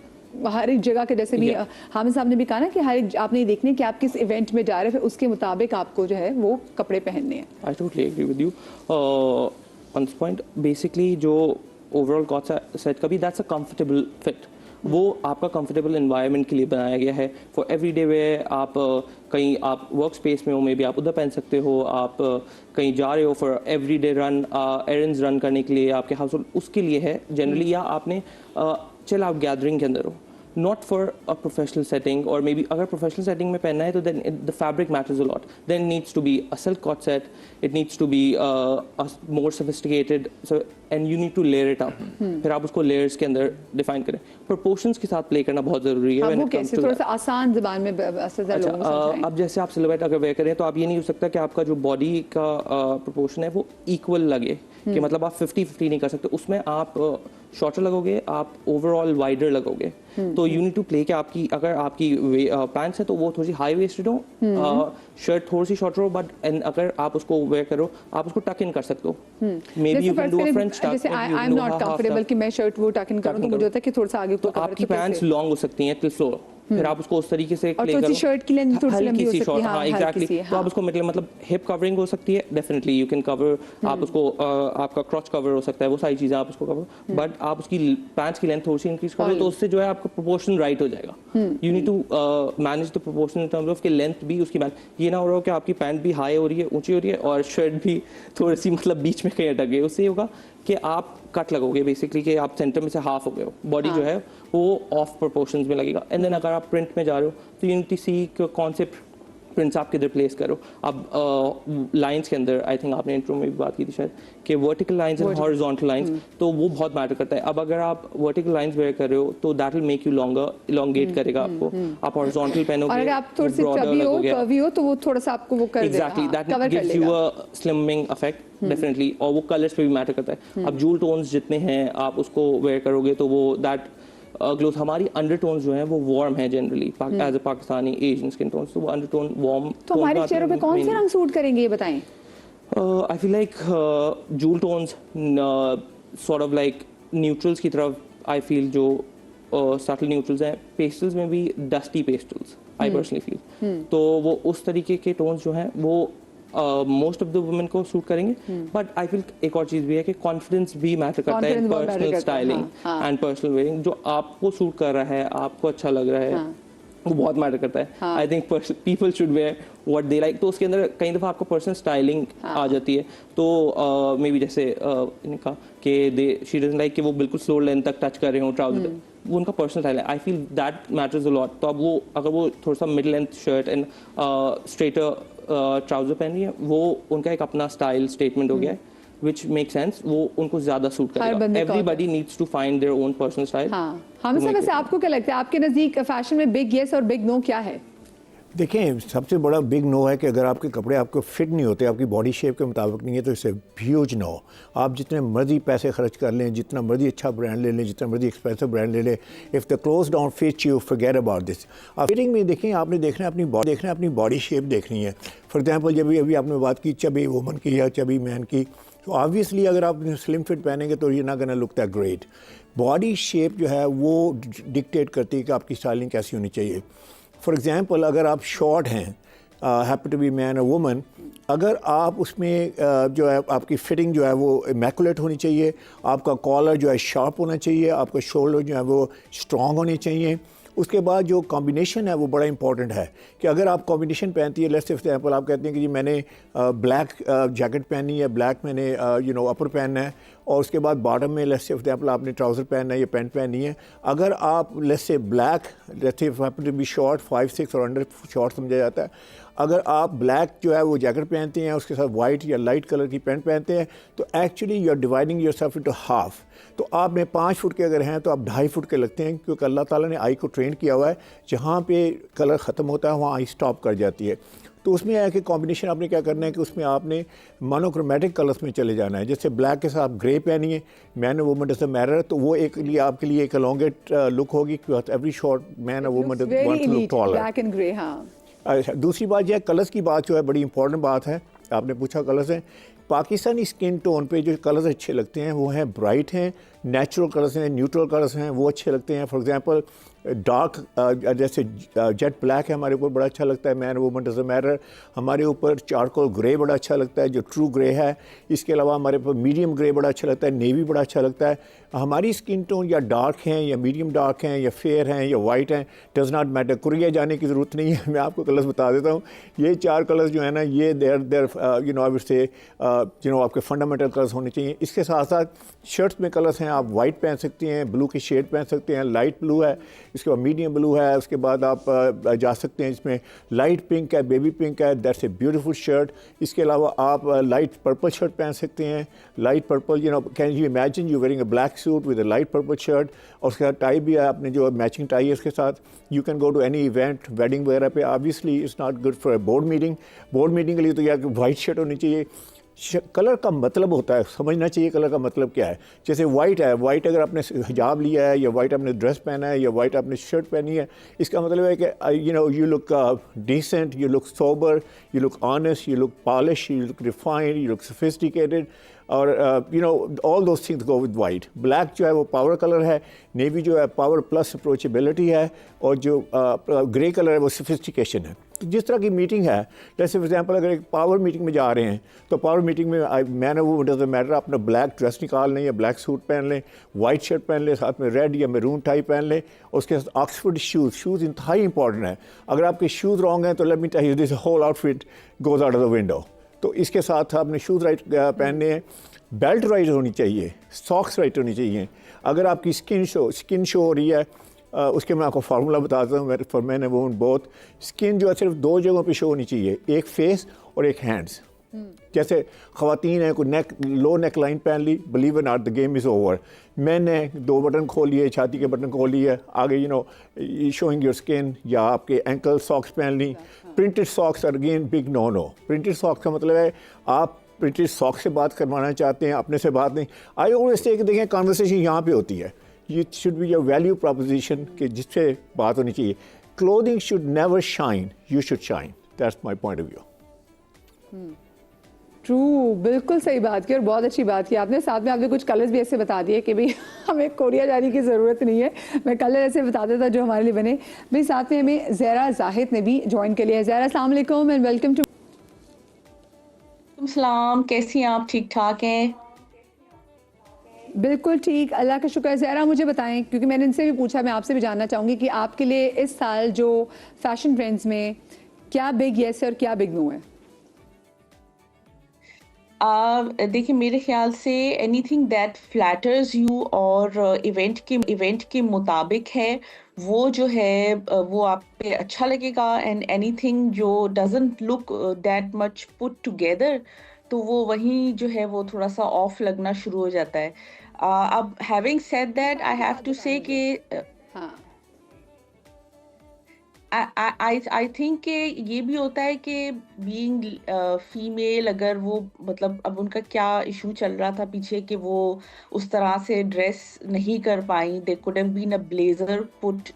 हर एक जगह के, जैसे भी हामिद साहब ने भी कहा ना कि हर एक आपने ये देखने कि आप किस इवेंट में जा रहे हैं, फिर उसके मुताबिक आपको जो है वो कपड़े पहनने हैं। I totally agree with you on this point. Basically जो ओवरऑल कॉर्ड सेट का भी that's a comfortable fit. वो आपका कंफर्टेबल एनवायरनमेंट के लिए बनाया गया है फॉर एवरीडे वेयर। आप कहीं आप वर्क स्पेस में हो, मे बी आप उधर पहन सकते हो, आप कहीं जा रहे हो for everyday run, errands run करने के लिए, आपके हाउस होल्ड उसके लिए है जनरली, या आपने चल आप गैदरिंग के अंदर हो, not for a professional setting, or maybe अगर professional setting में पहनना है तो then the fabric matters a lot. Then it needs to be a silk cord set, it needs to be a more sophisticated, so and you need to layer it up. फिर आप उसको layers के अंदर define करें, proportions के साथ play करना बहुत ज़रूरी है। वो कैसे, थोड़ा सा आसान ज़बान में असरदार लोगों को समझाएं। अब जैसे आप सिलुएट अगर वेयर करें तो आप ये नहीं हो सकता कि आपका जो बॉडी का प्रोपोर्शन है वो इक्वल लगे, कि मतलब आप 50-50 नहीं कर सकते, उसमें आप शॉर्टर लगोगे, आप ओवरऑल वाइडर लगोगे। तो यू नीड टू प्ले कि आपकी अगर आपकी पैंट्स है तो वो थोड़ी सी हाई वेस्टेड हो, शर्ट थोड़ी सी शॉर्टर हो, बट अगर आप उसको वेयर करो आप उसको टक इन कर सकते हो। May be you can do a French टक। जैसे आई एम नॉट कंफर्टेबल कि मैं शर्ट वो टक इन करूं, तो मुझे होता है कि थोड़ा सा आगे तो आपकी पैंट्स लॉन्ग हो सकती हैं टिल फ्लोर, फिर आप उसको उस तरीके से प्ले करो, शर्ट की लेंथ थोड़ी सी लंबी हो सकती है। हाँ एग्जैक्टली, तो आप उसको मतलब हिप कवरिंग हो सकती है, डेफिनेटली यू कैन कवर, आप उसको आपका क्रॉच कवर हो सकता है, वो सारी चीजें आप उसको कवर, बट आप उसकी पैंट्स की लेंथ थोड़ी सी इंक्रीज करो तो उससे जो है आपका प्रोपोर्शन राइट हो जाएगा। You need to manage the proportion in terms of कि लेंथ भी उसकी ये ना हो रहा हो कि आपकी पैंट भी हाई हो रही है, ऊंची हो रही है, और शर्ट भी थोड़ी सी मतलब बीच में कहीं अटक गई। उससे ये होगा कि आप कट लगोगे बेसिकली, कि आप सेंटर में से हाफ हो गए हो, बॉडी जो है वो ऑफ प्रोपोर्शंस में लगेगा। एंड देन अगर आप प्रिंट में जा रहे हो तो यू नीड टू सी कौन से प्रिंट्स आप किधर प्लेस करो। अब लाइंस के अंदर आई थिंक आपने इंट्रो में भी बात की थी शायद कि vertical lines and horizontal lines, तो वो बहुत मैटर करता है। अब अगर आप वर्टिकल लाइंस वेयर कर रहे हो तो that will make you longer, elongate करेगा आपको। आप हॉरिजॉन्टल पहनोगे और अगर आप थोड़ी सी कर्वी हो तो वो थोड़ा सा आपको वो कर देगा, exactly that gives you a slimming effect definitely. और वो कलर्स पे भी मैटर करता है। अब जूल टोन्स जितने हैं आप उसको वेयर करोगे तो वो दैट ग्लो, हमारी अंडरटोन्स जो हैं वो वार्म है generally as a Pakistani Asian skin tone, तो वो अंडरटोन वार्म। तो हमारे चेहरों पे कौन से रंग सूट करेंगे ये बताएं? I feel like jewel tones, sort of like neutrals की तरफ। आई फील जो सटल न्यूट्रल्स हैं, पेस्टल्स में भी dusty pastels I personally feel, तो वो उस तरीके के टोन्स जो हैं वो मोस्ट ऑफ द वुमेन को सूट करेंगे। बट आई फील एक और चीज़ भी है कि कॉन्फिडेंस भी मैटर करता है, Confidence बहुत matter पर्सनल करता है, स्टाइलिंग हाँ। एंड पर्सनल वेयरिंग, जो आपको सूट कर रहा है, आपको अच्छा लग रहा है, हाँ। वो बहुत मैटर करता है। I think people should wear what they like, तो उसके अंदर कई दफ़ा आपको पर्सनल स्टाइलिंग आ जाती है। तो मे बी जैसे इनका कि शी डजंट लाइक कि वो बिल्कुल स्लो लेंथ तक टच कर रहे हो ट्राउजर, वो उनका पर्सनल स्टाइल है। I feel that matters a lot. तो अब वो अगर वो थोड़ा सा mid length shirt and straighter trouser पहन रही है, वो उनका एक अपना स्टाइल स्टेटमेंट हो गया है, which makes sense, वो उनको ज़्यादा सूट करेगा। बंदे को Everybody needs to find their own personal style. हाँ, हमसे वैसे आपको क्या लगता है, आपके नज़दीक फैशन में बिग येस और बिग नो क्या है? देखें, सबसे बड़ा बिग नो है कि अगर आपके कपड़े आपको फिट नहीं होते, आपकी बॉडी शेप के मुताबिक नहीं है, तो इससे ह्यूज नो। आप जितने मर्जी पैसे खर्च कर लें, जितना मर्जी अच्छा ब्रांड ले लें, जितना मर्जी एक्सपेंसिव ब्रांड ले लें, if the cloth don't fit you, forget about this. आप फिटिंग में देखें, आपने देखना है अपनी बॉडी शेप देखनी है। फॉर एग्जाम्पल, जब अभी आपने बात की चबी वुमन की या चबी मैन की, तो ऑब्वियसली अगर आप स्लिम फिट पहनेंगे तो ये ना gonna look that great. Body shape जो है वो डिक्टेट करती है कि आपकी स्टाइलिंग कैसी होनी चाहिए। फॉर एग्ज़ाम्पल, अगर आप शॉर्ट हैं, हैपन टू बी मैन और वुमन, अगर आप उसमें जो है आपकी फिटिंग जो है वो इमैकुलेट होनी चाहिए, आपका कॉलर जो है शार्प होना चाहिए, आपका शोल्डर जो है वो स्ट्रॉन्ग होने चाहिए। उसके बाद जो कॉम्बिनेशन है वो बड़ा इंपॉर्टेंट है कि अगर आप कॉम्बिनेशन पहनती है, लेट्स फॉर एग्जांपल आप कहते हैं कि जी मैंने ब्लैक जैकेट पहनी है, ब्लैक मैंने अपर पहनना है, और उसके बाद बॉटम में लेट्स फॉर एग्जांपल आपने ट्राउज़र पहनना है या पैंट पहननी है। अगर आप let's say black, let's say happen to be short 5-6 और अंडर शॉर्ट समझा जाता है, अगर आप ब्लैक जो है वो जैकेट पहनते हैं, उसके साथ वाइट या लाइट कलर की पैंट पहनते हैं, तो actually you are dividing yourself into half. तो आपने 5 फुट के अगर हैं तो आप 2.5 फुट के लगते हैं, क्योंकि अल्लाह ताला ने आई को ट्रेन किया हुआ है, जहाँ पे कलर ख़त्म होता है वहाँ आई स्टॉप कर जाती है। तो उसमें है कि कॉम्बिनेशन आपने क्या करना है कि उसमें आपने मोनोक्रोमेटिक कलर्स में चले जाना है। जैसे ब्लैक के साथ ग्रे पहनिए, मैन और वुमन डजंट मैटर, तो वो एक लिए आपके लिए एक एलोंगेट लुक होगी, एवरी शॉर्ट मैन और woman want to look taller. Black and grey, हाँ। दूसरी बात यह है, कलर्स की बात जो है बड़ी इंपॉर्टेंट बात है। आपने पूछा कलर्स हैं, पाकिस्तानी स्किन टोन पे जो कलर्स अच्छे लगते हैं वो हैं ब्राइट हैं, नेचुरल कलर्स हैं, न्यूट्रल कलर्स हैं, वो अच्छे लगते हैं। फॉर एग्जांपल डार्क जैसे जेट ब्लैक है हमारे ऊपर बड़ा अच्छा लगता है, मैन वुमन डजंट मैटर। हमारे ऊपर चारकोल ग्रे बड़ा अच्छा लगता है जो ट्रू ग्रे है। इसके अलावा हमारे ऊपर मीडियम ग्रे बड़ा अच्छा लगता है, नेवी बड़ा अच्छा लगता है। हमारी स्किन टोन या डार्क हैं या मीडियम डार्क हैं या फेयर हैं या वाइट हैं, डज़ नॉट मैटर। कुरिया जाने की ज़रूरत नहीं है, मैं आपको कलर्स बता देता हूँ। ये 4 कलर्स जो है ना, ये देर आई वुड से आपके फंडामेंटल कलर्स होने चाहिए। इसके साथ साथ शर्ट्स में कलर्स हैं, आप वाइट पहन सकती हैं, ब्लू की शेड पहन सकते हैं, लाइट ब्लू है, इसके बाद मीडियम ब्लू है, उसके बाद आप जा सकते हैं इसमें लाइट पिंक है, बेबी पिंक है, दैट्स ए ब्यूटीफुल शर्ट। इसके अलावा आप लाइट पर्पल शर्ट पहन सकते हैं, light purple, can you imagine you wearing a black suit with a light purple shirt, और उसके साथ टाई भी है, आपने जो मैचिंग टाई है उसके साथ। You can go to any event, wedding वगैरह पे। Obviously it's not good for board meeting के लिए तो यार वाइट शर्ट होनी चाहिए। कलर का मतलब होता है, समझना चाहिए कलर का मतलब क्या है। जैसे वाइट है, वाइट अगर आपने हिजाब लिया है या वाइट आपने ड्रेस पहना है या वाइट आपने शर्ट पहनी है, इसका मतलब है कि you look decent, you look sober, you look honest, you look polish, you look refined, you look sophisticated, और all those things go with white. Black जो है वो पावर कलर है, नेवी जो है पावर प्लस अप्रोचेबिलिटी है, और जो ग्रे कलर है वो सोफिस्टिकेशन है। तो जिस तरह की मीटिंग है, जैसे फॉर एग्जांपल अगर एक पावर मीटिंग में जा रहे हैं, तो पावर मीटिंग में मैन वो डजंट मैटर, अपना ब्लैक ड्रेस निकाल लें या ब्लैक सूट पहन लें, वाइट शर्ट पहन लें, साथ में रेड या मैरून टाई पहन लें, और उसके साथ ऑक्सफोर्ड शूज़ इंतहाई इंपॉर्टेंट है। अगर आपके शूज़ रॉन्ग हैं तो let me tell you this whole outfit goes out of the window. तो इसके साथ आपने शूज़ राइट पहनने हैं, बेल्ट राइट होनी चाहिए, सॉक्स राइट होनी चाहिए। अगर आपकी स्किन शो हो रही है, उसके मैं आपको फार्मूला बताता हूँ। For man and woman both, skin जो है सिर्फ 2 जगहों पे शो होनी चाहिए, एक फेस और एक हैंड्स। जैसे ख़वातीन है, कोई लो नेक लाइन पहन ली, believe not the game is over. मैंने 2 बटन खोल लिए, छाती के बटन खोल लिए, आगे शोइंग योर स्किन, या आपके एंकल सॉक्स पहन ली। Printed socks are again big no. Printed socks का मतलब है आप प्रिंटेड सॉक्स से बात करवाना चाहते हैं, अपने से बात नहीं। आई ऑलवेज से देखें कॉन्वर्सेशन यहाँ पे होती है, ये should be your value proposition कि जिससे बात होनी चाहिए. Clothing should never shine, you should shine. That's my point of view. True, बिल्कुल सही बात की और बहुत अच्छी बात की आपने. साथ में आपने कुछ कलर्स भी ऐसे बता दिए कि भाई हमें कोरिया जाने की ज़रूरत नहीं है, मैं कलर ऐसे बता देता जो हमारे लिए बने. भाई साथ में हमें ज़हरा जाहिद ने भी ज्वाइन कर लिया है. ज़हरा, अस्सलाम वालेकुम एंड वेलकम टू. सलाम, कैसी हैं आप? ठीक ठाक हैं? बिल्कुल ठीक, अल्लाह का शुक्र है. ज़हरा मुझे बताएं, क्योंकि मैंने इनसे भी पूछा, मैं आपसे भी जानना चाहूँगी कि आपके लिए इस साल जो फैशन ट्रेंड्स में क्या बिग येस है और क्या बिग नो है. देखिए, मेरे ख्याल say anything that flutters you और इवेंट के मुताबिक है, वो जो है वो आप पे अच्छा लगेगा. एंड एनीथिंग जो doesn't look that much put together, तो वो वहीं जो है वो थोड़ा सा ऑफ लगना शुरू हो जाता है. अब having said that, I have to say कि हाँ, आई थिंक कि ये भी होता है कि बीइंग फीमेल, अगर वो मतलब अब उनका क्या इशू चल रहा था पीछे कि वो उस तरह से ड्रेस नहीं कर पाई. They could have been a blazer put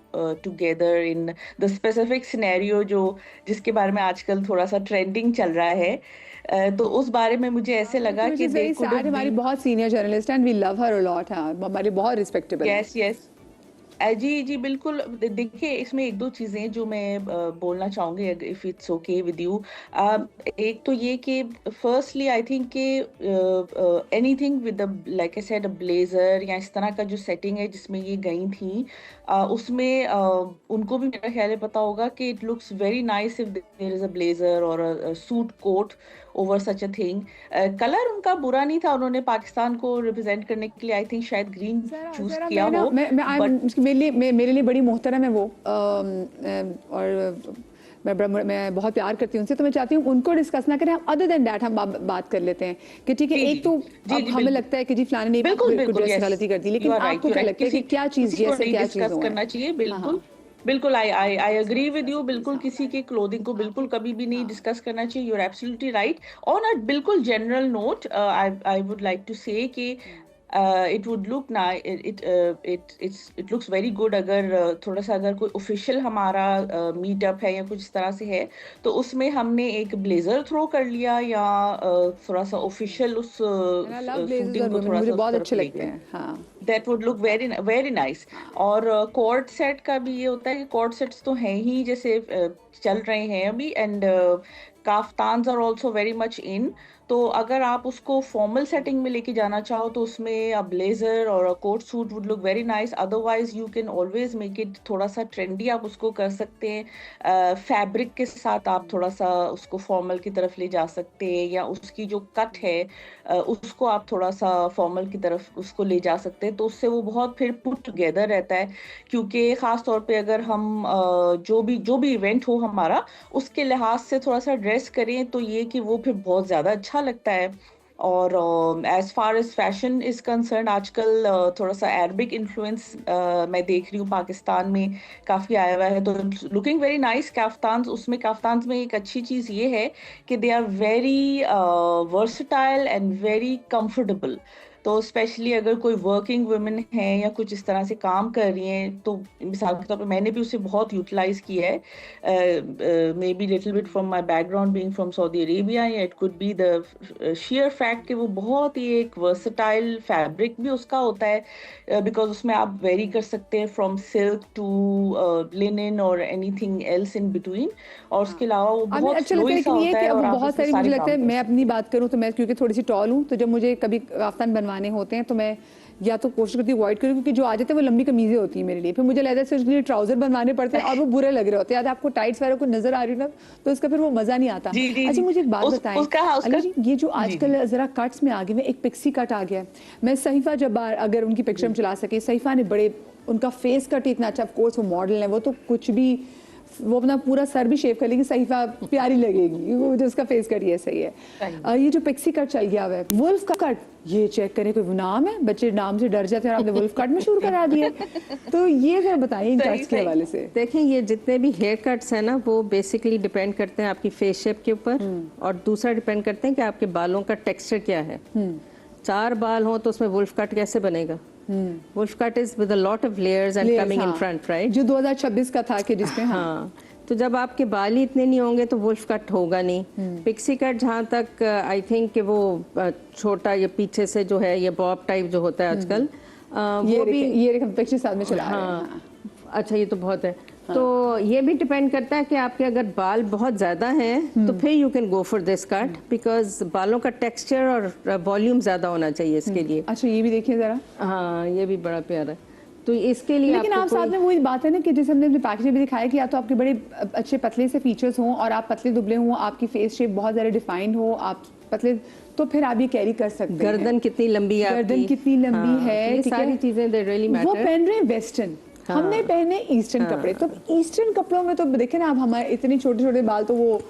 together in the specific scenario जिसके बारे में आजकल थोड़ा सा ट्रेंडिंग चल रहा है. तो उस बारे में मुझे ऐसे लगा कि दे कुड हैव हमारी बहुत senior journalist and we love her a lot. हाँ, हमारी बहुत रिस्पेक्टेबल है. यस यस जी जी बिल्कुल. देखिए, इसमें एक दो चीज़ें जो मैं बोलना चाहूँगी, if it's okay with you. एक तो ये कि फर्स्टली आई थिंक कि anything with like I said a blazer या इस तरह का जो सेटिंग है जिसमें ये गई थी, उसमें उनको भी मेरा ख्याल है पता होगा कि it looks very nice if there is a blazer और a suit coat over such a thing. Colour उनका बुरा नहीं था, उन्होंने पाकिस्तान को रिप्रेजेंट करने के लिए आई थिंक शायद ग्रीन चूज किया हो. मेरे लिए बड़ी मोहतरम है वो, और मैं बहुत प्यार करती हूँ उनसे, तो मैं चाहती हूँ उनको डिस्कस ना करें. हम अदर देन दैट हम बात कर लेते हैं कि ठीक है. एक तो अब हमें लगता है कि जी फलाने ने कुछ गलती कर दी, लेकिन आपको क्या लगता है कि क्या चीज़ जैसे क्या चीज़ करना चाहिए? बिल्कुल बिल्कुल, आई एग्री विद यू. बिल्कुल किसी के क्लोथिंग को बिल्कुल कभी भी नहीं डिस्कस करना चाहिए. You are absolutely right. On a बिल्कुल general note, I would like to say कि इट वुड लुक ना इट लुक्स वेरी गुड अगर थोड़ा सा अगर कोई ऑफिशियल हमारा मीटअप है या कुछ इस तरह से है, तो उसमें हमने एक ब्लेजर थ्रो कर लिया या थोड़ा सा ऑफिशियल उस शूटिंग को थोड़ा मुझे सा बहुत अच्छे लगते हैं. हाँ, that would look very very nice. और कॉर्ड सेट का भी ये होता है कि कॉर्ड सेट्स तो हैं ही जैसे चल रहे हैं अभी. And kaftans are also very much in. तो अगर आप उसको फॉर्मल सेटिंग में लेके जाना चाहो तो उसमें अ ब्लेजर और a coat suit would look very nice. Otherwise you can always make it थोड़ा सा ट्रेंडी, आप उसको कर सकते हैं. फैब्रिक के साथ आप थोड़ा सा उसको फॉर्मल की तरफ ले जा सकते हैं, या उसकी जो कट है उसको आप थोड़ा सा फॉर्मल की तरफ उसको ले जा सकते हैं. तो उससे वो बहुत फिर पुट टुगेदर रहता है. क्योंकि ख़ास तौर पे अगर हम जो भी इवेंट हो हमारा, उसके लिहाज से थोड़ा सा ड्रेस करें तो ये कि वो फिर बहुत ज़्यादा अच्छा लगता है. और as far as fashion is concerned, आजकल थोड़ा सा अरबिक इन्फ्लुएंस मैं देख रही हूँ पाकिस्तान में काफ़ी आया हुआ है. तो लुकिंग वेरी नाइस काफ्तान्स. उसमें काफ्तान्स में एक अच्छी चीज़ ये है कि they are very versatile and very comfortable. तो स्पेशली अगर कोई वर्किंग वुमेन है या कुछ इस तरह से काम कर रही हैं, तो मिसाल के तौर पे मैंने भी उसे बहुत यूटिलाइज किया है. Maybe little bit from my background being from Saudi Arabia, या it could be the sheer fact कि वो बहुत ही एक वर्सटाइल फैब्रिक भी उसका होता है, बिकॉज उसमें आप वेरी कर सकते हैं फ्रॉम सिल्क टू लिनन और एनीथिंग एल्स इन बिटवीन. और उसके अलावा वो बहुत अच्छा लगता है कि ये कि और अब आप बहुत उसमें सारी, मुझे सारे लगता है, काम कर मैं अपनी बात करूं तो मैं क्योंकि थोड़ी सी टॉल हूं, तो जब मुझे कभी काफ्तान बनवाने होते हैं तो मैं या तो कोशिश करती हूँ अवॉइड करूँ, क्योंकि जो आ जाते हैं वो लंबी कमीजें होती हैं मेरे लिए. फिर मुझे लगता है उसके लिए ट्राउजर बनवाने पड़ते हैं और वो बुरे लग रहे होते हैं. आपको टाइट्स वगैरह को नजर आ रही हो ना, तो उसका फिर वो मजा नहीं आता. अच्छा, मुझे एक बात बताएं अली जी, ये जो आजकल जरा कट्स में आ गए, एक पिक्सी कट आ गया. मैं सहीफा जब अगर उनकी पिक्चर हम चला सके, सहीफा ने बड़े, उनका फेस कट इतना अच्छा, ऑफ कोर्स वो मॉडल है, वो तो कुछ भी, वो अपना पूरा सर भी शेव कर लेगी, सहीफा प्यारी लगेगी, वो जो उसका फेस कट ये सही है. ये जो पिक्सी कट चल गया है, वुल्फ का कट, ये चेक करें, कोई नाम है, बच्चे नाम से डर जाते हैं और आपने वुल्फ कट में शुरू करा दिए. तो ये जरा बताइए इन कट्स के हवाले से. देखिए, ये जितने भी हेयर कट्स हैं ना, वो बेसिकली डिपेंड करते हैं आपकी फेस शेप के ऊपर, और दूसरा डिपेंड करते हैं कि आपके बालों का टेक्सचर क्या है. 4 बाल हो तो उसमें वुल्फ कट कैसे बनेगा? Wolf cut is with a lot of layers and Layers, coming in हाँ। Front, right? जो 2026 का था कि जिसमें हाँ, तो जब आपके बाल ही इतने नहीं होंगे तो वुल्फ कट होगा नहीं। पिक्सी कट जहाँ तक आई थिंक कि वो छोटा ये पीछे से जो है ये बॉब टाइप जो होता है आजकल, वो भी ये पिक्चर साथ में चला रहे हैं। हाँ, अच्छा ये तो बहुत है। तो ये भी डिपेंड करता है कि आपके अगर बाल बहुत ज़्यादा हैं तो फिर you can go for this cut, because बालों का टेक्सचर और वॉल्यूम ज़्यादा होना चाहिए इसके लिए। अच्छा ये भी देखिए जरा। हाँ, ये भी बड़ा प्यारा है। तो इसके लिए लेकिन आप साथ में वही बात है ना कि जैसे हमने अपने पैकेज में भी दिखाया कि या तो आपके बड़े अच्छे पतले से फीचर्स हों और आप पतले दुबले हों, आपकी फेस शेप बहुत ज़्यादा डिफाइंड हो, आप पतले, तो फिर आप ये कैरी कर सकते हैं। गर्दन कितनी लंबी है आपकी, गर्दन कितनी लंबी है, ये ठीक सारी है? चीजें दे रियली वो मैटर। पहन रहे हैं वेस्टर्न, हमने पहने ईस्टर्न कपड़े, तो ईस्टर्न कपड़ों में तो देखे ना आप हमारे इतने छोटे छोटे बाल तो वो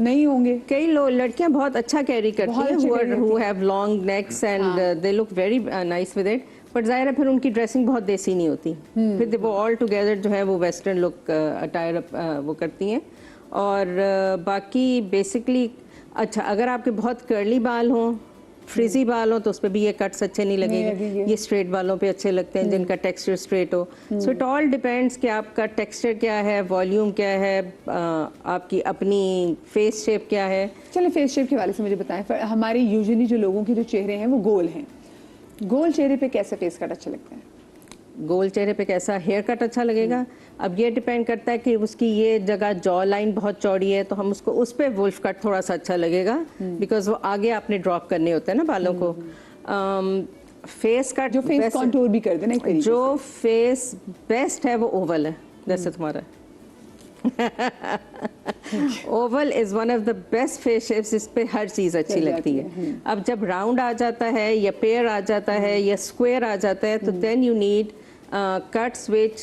नहीं होंगे। कई लोग लड़कियां बहुत अच्छा कैरी करती बहुत हैं, अच्छे carry who have long next and they look very nice with it, but जाहिर है फिर उनकी ड्रेसिंग बहुत देसी नहीं होती, फिर वो ऑल टुगेदर जो है वो वेस्टर्न लुक अटायर वो करती हैं। और बाकी बेसिकली अच्छा, अगर आपके बहुत कर्ली बाल हों, फ्रिजी बाल हो, तो उस पर भी ये कट्स अच्छे नहीं लगेंगे। ये स्ट्रेट बालों पे अच्छे लगते हैं जिनका टेक्सचर स्ट्रेट हो। सो इट ऑल डिपेंड्स कि आपका टेक्सचर क्या है, वॉल्यूम क्या है, आपकी अपनी फेस शेप क्या है। चलिए फेस शेप के वाले से मुझे बताएं, हमारे यूजुअली जो लोगों के जो चेहरे हैं वो गोल हैं, गोल चेहरे पे कैसे फेस कट अच्छा लगता है? गोल चेहरे पे कैसा हेयर कट अच्छा लगेगा? अब ये डिपेंड करता है कि उसकी ये जगह जॉ लाइन बहुत चौड़ी है तो हम उसको उस पे वुल्फ कट थोड़ा सा अच्छा लगेगा, बिकॉज वो आगे आपने ड्रॉप करने होते हैं ना बालों को। फेस कट जो फेस कॉन्टूर भी कर देना एक तरीके जो फेस बेस्ट है वो ओवल है, जैसे तुम्हारा। Oval is one of the best face shapes, इस पे हर चीज अच्छी लगती है। अब जब राउंड आ जाता है या पेयर आ जाता है या स्क्वायर आ जाता है तो then you need cuts which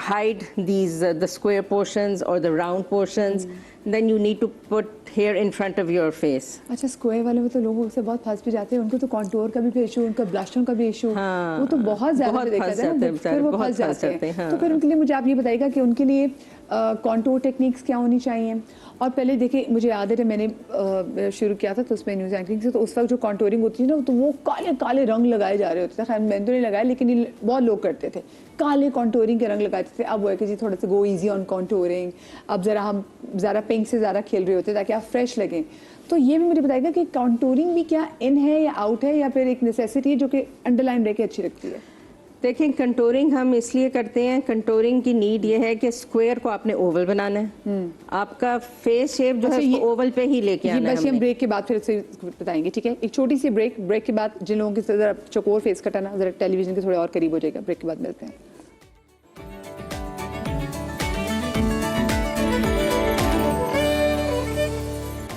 hide these the square portions or the round portions, then you need to put hair in front of your face. अच्छा, स्क्वायर वाले में तो लोग उससे बहुत फंस भी जाते हैं, उनको तो कॉन्टूर का भी इशू, उनका ब्लशन का भी इशू, हाँ, वो तो बहुत ज्यादा बहुत देखा फंस जाता है जाते ना, हैं फिर वो बहुत फंस जाते हैं। हाँ। तो फिर उनके लिए मुझे आप ये बताइएगा कि उनके लिए कॉन्टूर टेक्निक्स क्या होनी चाहिए? और पहले देखिए, मुझे याद है जब मैंने शुरू किया था तो उसमें न्यूज़ एंकरिंग से, तो उस वक्त जो कॉन्टूरिंग होती है ना, तो वो काले काले रंग लगाए जा रहे होते थे। खैर मैंने तो नहीं लगाया, लेकिन ये बहुत लोग करते थे, काले कॉन्टूरिंग के रंग लगाते थे। अब वो है कि जी थोड़ा सा गो ईजी ऑन कॉन्टूरिंग, अब ज़रा हम ज़रा पिंक से ज़्यादा खेल रहे होते ताकि आप फ्रेश लगें। तो ये भी मुझे बताएगा कि कॉन्टूरिंग भी क्या इन है या आउट है, या फिर एक नेसेसिटी है जो कि अंडरलाइन रह के अच्छी लगती है? देखिए, कंटूरिंग हम इसलिए करते हैं, कंटूरिंग की नीड ये है कि स्क्वायर को आपने ओवल बनाना है, आपका फेस शेप जो है उसको ओवल पे ही लेके आना है। बस हम ब्रेक के बाद फिर से बताएंगे, ठीक है? एक छोटी सी ब्रेक के बाद जिन लोगों के जरा चकोर फेस कटाना जरा टेलीविजन के थोड़े और करीब हो जाएगा। ब्रेक के बाद मिलते हैं।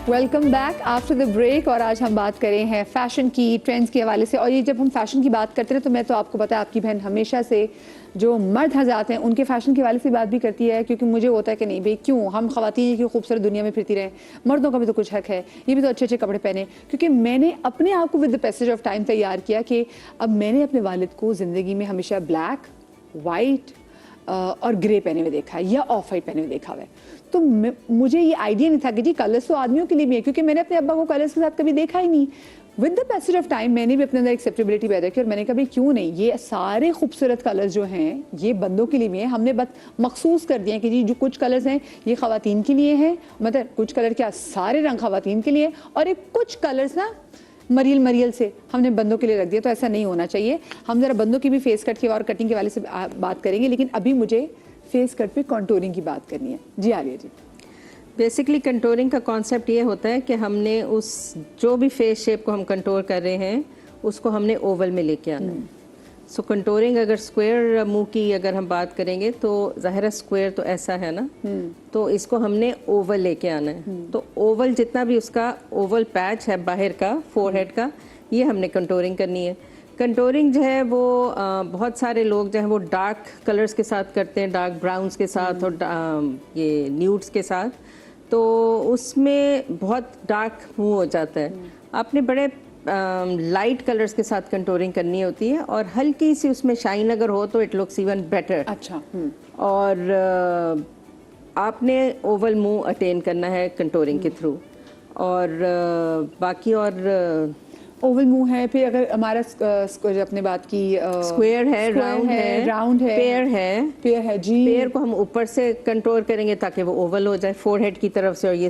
Welcome back after the break. और आज हम बात करें हैं फैशन की, ट्रेंड्स के हवाले से। और ये जब हम फैशन की बात करते हैं तो मैं तो आपको पता है आपकी बहन हमेशा से जो मर्द हज़रात हैं उनके फैशन के हवाले से बात भी करती है, क्योंकि मुझे होता है कि नहीं भाई, क्यों हम ख़वातीन की खूबसूरत दुनिया में फिरती रहें, मर्दों का भी तो कुछ हक है, ये भी तो अच्छे अच्छे कपड़े पहने। क्योंकि मैंने अपने आप को with the passage of time तैयार किया कि अब मैंने अपने वालिद को ज़िंदगी में हमेशा ब्लैक, वाइट और ग्रे पहने हुए देखा है या ऑफ वाइट पहने हुए देखा हुआ है। तो मुझे ये आइडिया नहीं था कि जी कलर्स तो आदमियों के लिए भी है, क्योंकि मैंने अपने अब्बा को कलर्स के साथ कभी देखा ही नहीं। With the passage of time मैंने भी अपने अंदर एक्सेप्टेबिलिटी पैदा की और मैंने कहा भाई क्यों नहीं, ये सारे खूबसूरत कलर्स जो हैं ये बंदों के लिए भी हैं। हमने बस मखसूस कर दिया कि जी जो कुछ कलर्स हैं ये ख़वातीन के लिए हैं, मतलब कुछ कलर क्या सारे रंग ख़वातीन के लिए, और एक कुछ कलर्स ना मरियल से हमने बंदों के लिए रख दिया। तो ऐसा नहीं होना चाहिए। हम ज़रा बंदों की भी फेस कट की और कटिंग के वाले से बात करेंगे, लेकिन अभी मुझे फेस कट पे कॉन्टूरिंग की बात करनी है। जी आलिया जी। बेसिकली कंटूरिंग का कॉन्सेप्ट ये होता है कि हमने उस जो भी फेस शेप को हम कंटूर कर रहे हैं उसको हमने ओवल में लेके आना है। सो कंटूरिंग अगर स्क्वायर मुंह की अगर हम बात करेंगे तो ज़ाहिर है स्क्वायर तो ऐसा है ना, तो इसको हमने ओवल लेके आना है। तो ओवल जितना भी उसका ओवल पैच है बाहर का फोरहेड का, ये हमने कंटूरिंग करनी है। कंटूरिंग जो है वो बहुत सारे लोग जो है वो डार्क कलर्स के साथ करते हैं, डार्क ब्राउन्स के साथ और ये न्यूड्स के साथ, तो उसमें बहुत डार्क मुंह हो जाता है। आपने बड़े लाइट कलर्स के साथ कंटूरिंग करनी होती है और हल्की सी उसमें शाइन अगर हो तो इट लुक्स इवन बेटर। अच्छा। और आपने ओवल मुंह अटेन करना है कंटूरिंग के थ्रू। और बाकी और ओवल मुंह है, फिर अगर हमारा अपने बात की स्क्वायर है, राउंड है, पेयर है जी। पेयर को हम ऊपर से कंट्रोल करेंगे ताकि वो ओवल हो जाए, फोरहेड की तरफ से और ये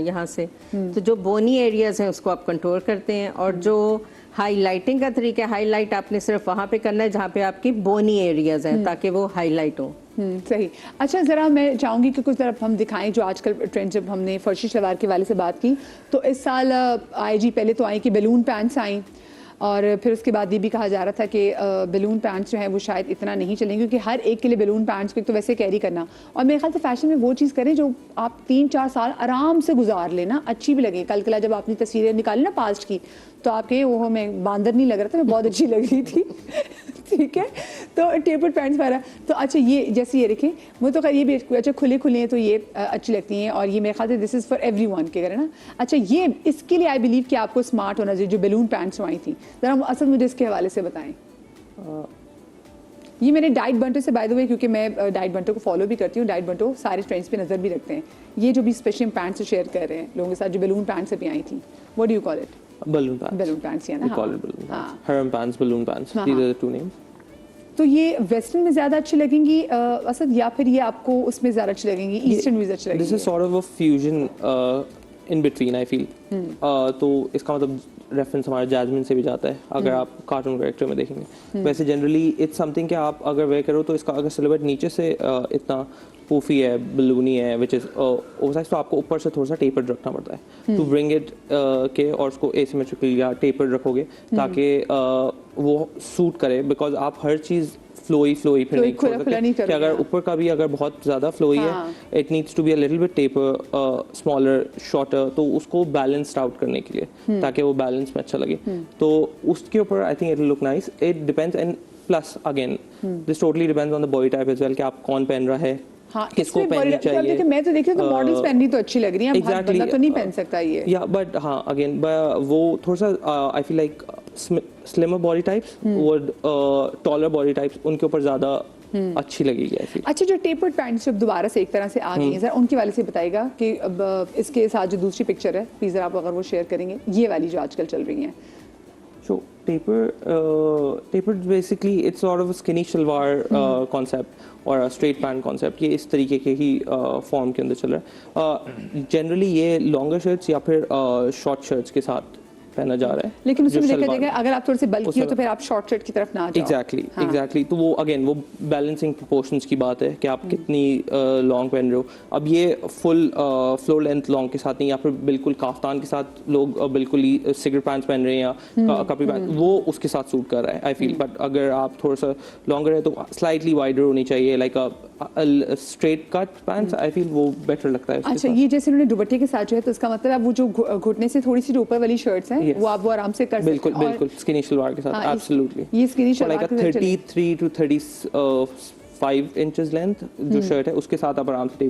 यहाँ से। तो जो बोनी एरियाज हैं उसको आप कंट्रोल करते हैं, और जो हाईलाइटिंग का तरीका है, हाईलाइट आपने सिर्फ वहाँ पे करना है जहाँ पे आपकी बोनी एरियाज हैं ताकि वो हाईलाइट हो। सही। अच्छा, ज़रा मैं चाहूँगी कि कुछ तरफ हम दिखाएं जो आजकल ट्रेंड, जब हमने फर्शी शलवार के वाले से बात की तो इस साल आई जी पहले तो आई कि बैलून पैंट्स आई, और फिर उसके बाद ये भी कहा जा रहा था कि बैलून पैंट्स जो है वो शायद इतना नहीं चलेंगे, क्योंकि हर एक के लिए बैलून पैंट्स को एक तो वैसे कैरी करना, और मेरे ख्याल से फैशन में वो चीज़ करें जो आप 3-4 साल आराम से गुजार लेना, अच्छी भी लगे। कल कला जब आपने तस्वीरें निकाली ना पास्ट की तो आपके वो मैं बांदर नहीं लग रहा था, मैं बहुत अच्छी लग रही थी ठीक है, तो टेपर्ड पैंट्स वाला। तो अच्छा, ये जैसे ये देखें, वो तो ये भी अच्छा खुले खुले हैं तो ये अच्छी लगती हैं, और ये मेरे ख्याल से दिस इज़ फॉर एवरीवन के करें ना। अच्छा, ये इसके लिए आई बिलीव कि आपको स्मार्ट होना चाहिए, जो बैलून पैंट्स आई थी, ज़रा असद मुझे इसके हवाले से बताएं। ये मैंने डाइट बंटो से, बाय द वे, क्योंकि मैं डाइट बंटो को फॉलो भी करती हूँ, डाइट बंटो सारे ट्रेंड्स पे नज़र भी रखते हैं। ये जो भी स्पेशल पैंट्स शेयर कर रहे हैं लोगों के साथ, जो बैलून पैंट्स अभी आई थी, what do you call it? Balloon pants. Balloon pants, yeah, We ना? call हाँ। it balloon pants. हाँ। Harem pants, balloon pants. हाँ, These हाँ। are the two names. तो ये वेस्टर्न में ज़्यादा अच्छी लगेंगी असद, या फिर ये आपको उसमें ज़्यादा अच्छी लगेंगी, ईस्टर्न में अच्छी लगेंगी? This is sort of a fusion in between, I feel. तो इसका मतलब रेफरेंस हमारा जैस्मिन से भी जाता है, अगर आप कार्टून कैरेक्टर में देखेंगे। वैसे जनरली इट्स समथिंग कि आप अगर वेयर करो तो इसका अगर सिलुएट नीचे से इतना पूफी है, बलूनी है, विच इज़ ओवरसाइज, तो आपको ऊपर से थोड़ा सा टेपर्ड रखना पड़ता है टू ब्रिंग इट के, और उसको एसिमेट्रिकली या टेपर्ड रखोगे ताकि वो सूट करे, बिकॉज आप हर चीज़ फ्लोई फिर नहीं छोड़ सकते कि अगर ऊपर का भी अगर बहुत ज़्यादा फ्लोई है, it needs to be a little bit taper, smaller, shorter, तो उसको बैलेंस्ड आउट करने के लिए ताकि वो बैलेंस में अच्छा लगे, तो उसके ऊपर I think it will look nice. It depends, and plus again this totally depends on the body type as well, कि आप कौन पहन रहा है, हाँ, किसको पहननी चाहिए। मैं तो देखी तो मॉडल्स पहननी तो अच्छी लग रही है, Exactly, तो नहीं पहन सकता ये। या बट हाँ, अगेन वो थोड़ा सा आई feel like slimmer body types और टॉलर बॉडी टाइप्स, उनके ऊपर ज़्यादा अच्छी लगेगी आई फील। अच्छा, जो टेपर्ड पैंट्स जब दोबारा से एक तरह से आ गई हैं, जरा उनके वाले से बताइएगा कि अब इसके साथ जो दूसरी पिक्चर है प्लीज आप अगर वो शेयर करेंगे, ये वाली जो आजकल चल रही है। So tapered basically it's sort of a skinny shalwar concept और स्ट्रेट पैंट कॉन्सेप्ट, ये इस तरीके के ही फॉर्म के अंदर चल रहा है। जनरली ये लॉन्गर शर्ट्स या फिर शॉर्ट शर्ट्स के साथ पहना जा रहा है, लेकिन उसमें देखा जाएगा अगर आप थोड़े से बल्की हो तो फिर आप शॉर्ट शर्ट की तरफ ना जाओ। एग्जैक्टली तो वो अगेन वो बैलेंसिंग प्रोपोर्शंस की बात है कि आप कितनी लॉन्ग पहन रहे हो। अब ये फुल फ्लोर लेंथ लॉन्ग के साथ नहीं, या फिर बिल्कुल काफ्तान के साथ लोग बिल्कुल ही सिगरेट पैंट्स पहन रहे हैं या कपड़ी पैंट, वो उसके साथ सूट कर रहा है आई फील। बट अगर आप थोड़ा सा लॉन्गर है तो स्लाइटली वाइडर होनी चाहिए, like a straight cut pants, I feel वो बेटर लगता है। अच्छा, ये जैसे उन्होंने दुपट्टे के साथ जो है, तो इसका मतलब अब वो जो घुटने से थोड़ी सी ऊपर वाली शर्ट्स हैं वो आप वो आराम से कर बिल्कुल बिल्कुल स्किनी शलवार के साथ, एब्सोल्युटली। ये स्किनी शलवार के साथ 33 to 35 इंचेस लेंथ जो शर्ट है उसके साथ आप आराम से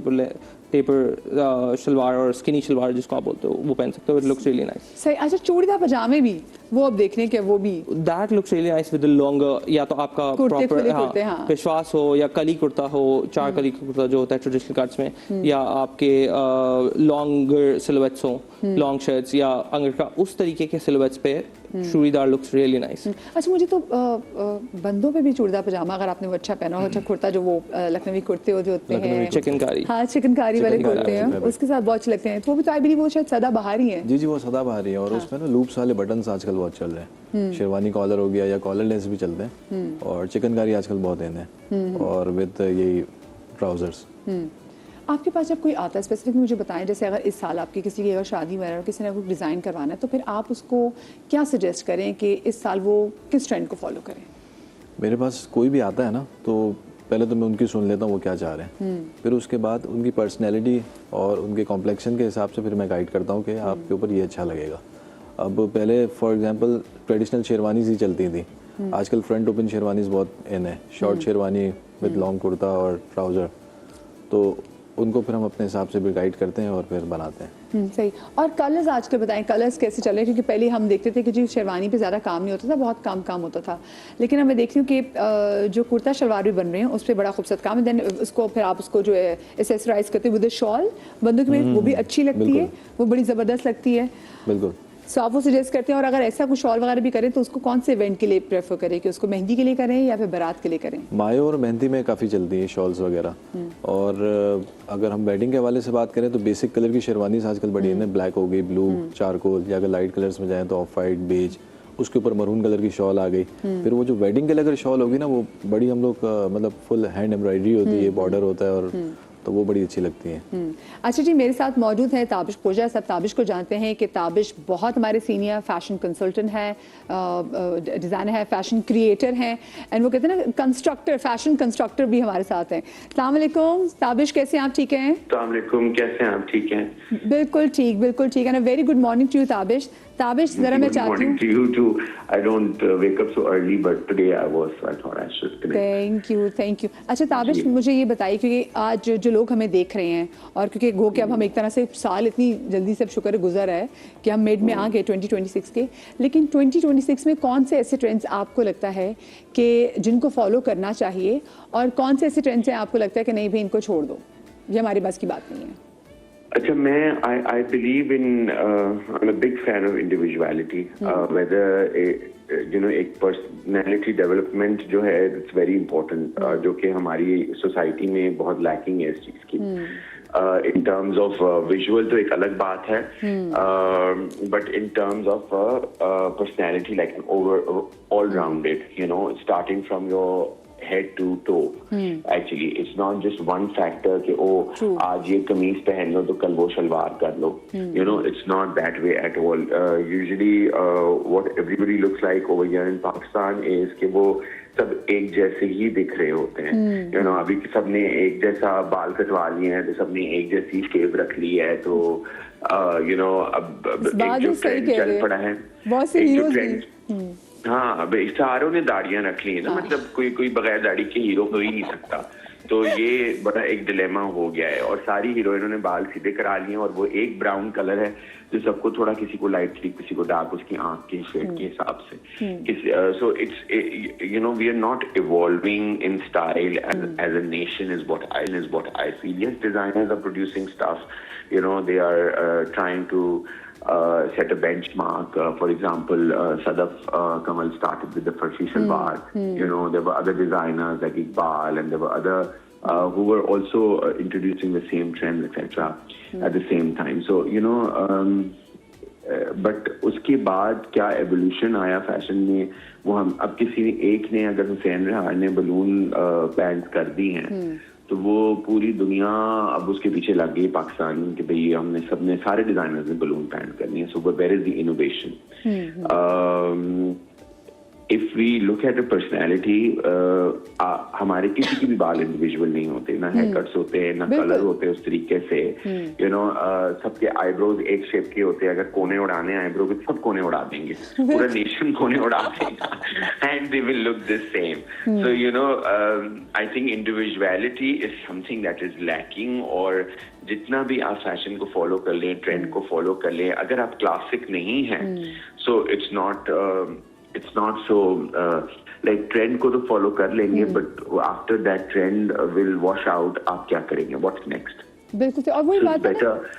टेपर शलवार और स्किनी शलवार जिसको आप बोलते हो वो पहन सकते हो। It looks really nice. सही। अच्छा, चूड़ीदार पजामे भी वो अब देखने के वो भी that looks really nice with longer, या तो आपका प्रॉपर पेशवास हो या कली कुर्ता हो, 4 कली कुर्ता जो होता है ट्रेडिशनल कट्स में, या आपके लॉन्गर सिलुएट्स हो, लॉन्ग शर्ट्स या अंगर का उस तरीके के सिलुएट्स पे चूड़ीदार लुक्स रियली नाइस। अच्छा, मुझे तो बंदों पे भी चूड़ीदार पजामा अगर आपने वो अच्छा पहना हो, अच्छा कुर्ता जो वो लखनवी कुर्ते हो जो होते हैं, चिकनकारी, हाँ चिकनकारी वाले कुर्ते हैं, उसके साथ बहुत अच्छे लगते हैं। तो वो भी तो आई बिलीव वो शायद सदाबहार ही है। जी वो सदाबहार ही है, और उसमें ना लूप्स वाले बटन्स आजकल बहुत चल रहे हैं। शेरवानी कॉलर हो गया या कॉलरलेस भी चलते हैं, और चिकनकारी आजकल बहुत इन है, और विद यही ट्राउजर्स। आपके पास जब कोई आता है स्पेसिफिक मुझे बताएं, जैसे अगर इस साल आपकी किसी की अगर शादी में और किसी ने कोई डिज़ाइन करवाना है, तो फिर आप उसको क्या सजेस्ट करें कि इस साल वो किस ट्रेंड को फॉलो करें? मेरे पास कोई भी आता है ना, तो पहले तो मैं उनकी सुन लेता हूँ वो क्या चाह रहे हैं, फिर उसके बाद उनकी पर्सनैलिटी और उनके कॉम्प्लेक्शन के हिसाब से फिर मैं गाइड करता हूँ कि आपके ऊपर ये अच्छा लगेगा। अब पहले फॉर एग्जांपल ट्रेडिशनल शेरवानीज ही चलती थी, आजकल फ्रंट ओपन शेरवानीज बहुत इन है, short sherwani with long kurta और ट्राउज़र, तो उनको फिर हम अपने हिसाब से भी गाइड करते हैं और फिर बनाते हैं। सही। और कलर्स आजकल बताएं, कलर्स कैसे चल रहे हैं? क्योंकि पहले हम देखते थे कि जी शेरवानी पे ज़्यादा काम नहीं होता था, बहुत काम होता था, लेकिन अब मैं देखती हूँ कि जो कुर्ता शलवार भी बन रहे हैं उस पर बड़ा खूबसूरत काम है। देन उसको फिर आप उसको जो है एसेसराइज करते हैं विद शॉल, बंदूक में, वो भी अच्छी लगती है, वो बड़ी ज़बरदस्त लगती है। बिल्कुल सो आप वो सजेस्ट करते हैं, और अगर ऐसा कुछ शॉल वगैरह भी करें तो उसको कौन से इवेंट के लिए प्रेफर करें, कि उसको मेहंदी के लिए करें या फिर बारात के लिए करें? मायो और मेहंदी में काफ़ी चलती हैं शॉल्स वगैरह। और अगर हम वेडिंग के हवाले से बात करें तो बेसिक कलर की शेरवानीज आजकल बड़ी है, ब्लैक हो गई, ब्लू, चारकोल, या अगर लाइट कलर्स में जाएं तो ऑफ वाइट, बेज, उसके ऊपर मरून कलर की शॉल आ गई। फिर वो जो वेडिंग के लिए अगर शॉल होगी ना, वो बड़ी हम लोग मतलब फुल हैंड एम्ब्रॉयडरी होती है, बॉर्डर होता है, और तो वो बड़ी अच्छी लगती हैं। अच्छा जी, मेरे साथ मौजूद है ताबिश पोजा। सब ताबिश को जानते हैं कि ताबिश बहुत हमारे सीनियर फैशन कंसल्टेंट हैं, डिज़ाइनर है, फैशन क्रिएटर हैं, एंड वो कहते हैं ना कंस्ट्रक्टर, फैशन कंस्ट्रक्टर भी हमारे साथ हैं। अस्सलाम वालेकुम ताबिश, कैसे हैं आप? ठीक हैं? अस्सलाम वालेकुम, कैसे हैं आप? ठीक हैं? बिल्कुल ठीक, बिल्कुल ठीक। And very good morning to you Tabish. Tabish ज़रा मैं चाहती हूँ, to you too. I don't wake up so early, but today I thought I should connect. Thank you. अच्छा ताबिश, मुझे ये बताइए, क्योंकि आज जो लोग हमें देख रहे हैं, और क्योंकि गो कि अब हम एक तरह से साल इतनी जल्दी से शुक्र गुजर है कि हम मिड में आ गए 2026 के, लेकिन 2026 में कौन से ऐसे ट्रेंड्स आपको लगता है कि जिनको फॉलो करना चाहिए, और कौन से ऐसे ट्रेंड्स हैं आपको लगता है कि नहीं भाई इनको छोड़ दो, ये हमारी बस की बात नहीं है? अच्छा, मैं I believe in I'm a big fan of individuality. Whether एक पर्सनैलिटी डेवलपमेंट जो है इट्स वेरी इम्पोर्टेंट, जो कि हमारी सोसाइटी में बहुत लैकिंग है इस चीज की। इन टर्म्स ऑफ विजुअल तो एक अलग बात है, but in terms of personality like over all rounded, starting from your head to toe. Actually, it's not just one factor कि आज ये कमीज पहन लो तो कल वो शलवार कर लो. It's not that way at all. Usually, what everybody looks like over here in Pakistan is कि वो सब एक जैसे ही दिख रहे होते हैं. अभी सबने एक जैसा बाल कटवा लिए हैं, तो सबने एक जैसी शेव रख ली है, तो अब एक जो ट्रेंड चल पड़ा है, एक जो ट्रेंड, हाँ, सारों ने दाढ़ियां रख ली है ना, मतलब कोई बगैर दाढ़ी के हीरो हो ही नहीं सकता। तो ये बड़ा एक डिलेमा हो गया है, और सारी हीरोइनों ने बाल सीधे करा लिए, और वो एक ब्राउन कलर है जो सबको थोड़ा, किसी को लाइट स्लीक, किसी को डार्क, उसकी आंख के शेड के हिसाब से। So it's we are not evolving in style as a nation is what I feel. Yes, designers are producing stuff, they are trying to set a benchmark. For example, Sadaf Kamal started with the farsi salwar. There were other designers like Iqbal, and there were other who were also introducing the same trends, etc. at the same time. So but उसके बाद क्या एवोल्यूशन आया फैशन में, वो हम अब किसी एक ने, अगर हुसैन रिहार ने बलून पैंट कर दी हैं, तो वो पूरी दुनिया अब उसके पीछे लग गई पाकिस्तान कि भाई हमने सबने सारे डिजाइनर्स ने बलून पैंट करनी है। So where is the innovation? If we look at a personality, हमारे किसी की भी बाल इंडिविजुअल नहीं होते, ना हेयर कट्स होते हैं, ना कलर होते हैं उस तरीके से। सबके आईब्रोज एक शेप के होते हैं, अगर कोने उड़ाने आईब्रो के, सब कोने उड़ा देंगे, पूरा नेशन कोने उड़ा देगा, and they will look the same. So I think individuality is something that is lacking. और जितना भी आप फैशन को फॉलो कर लें, ट्रेंड को फॉलो कर लें, अगर आप क्लासिक नहीं हैं, so it's not so like, trend को तो फॉलो कर लेंगे, but after that trend will wash out, आप क्या करेंगे, व्हाट्स नेक्स्ट? बिल्कुल। और वही बात बेटर,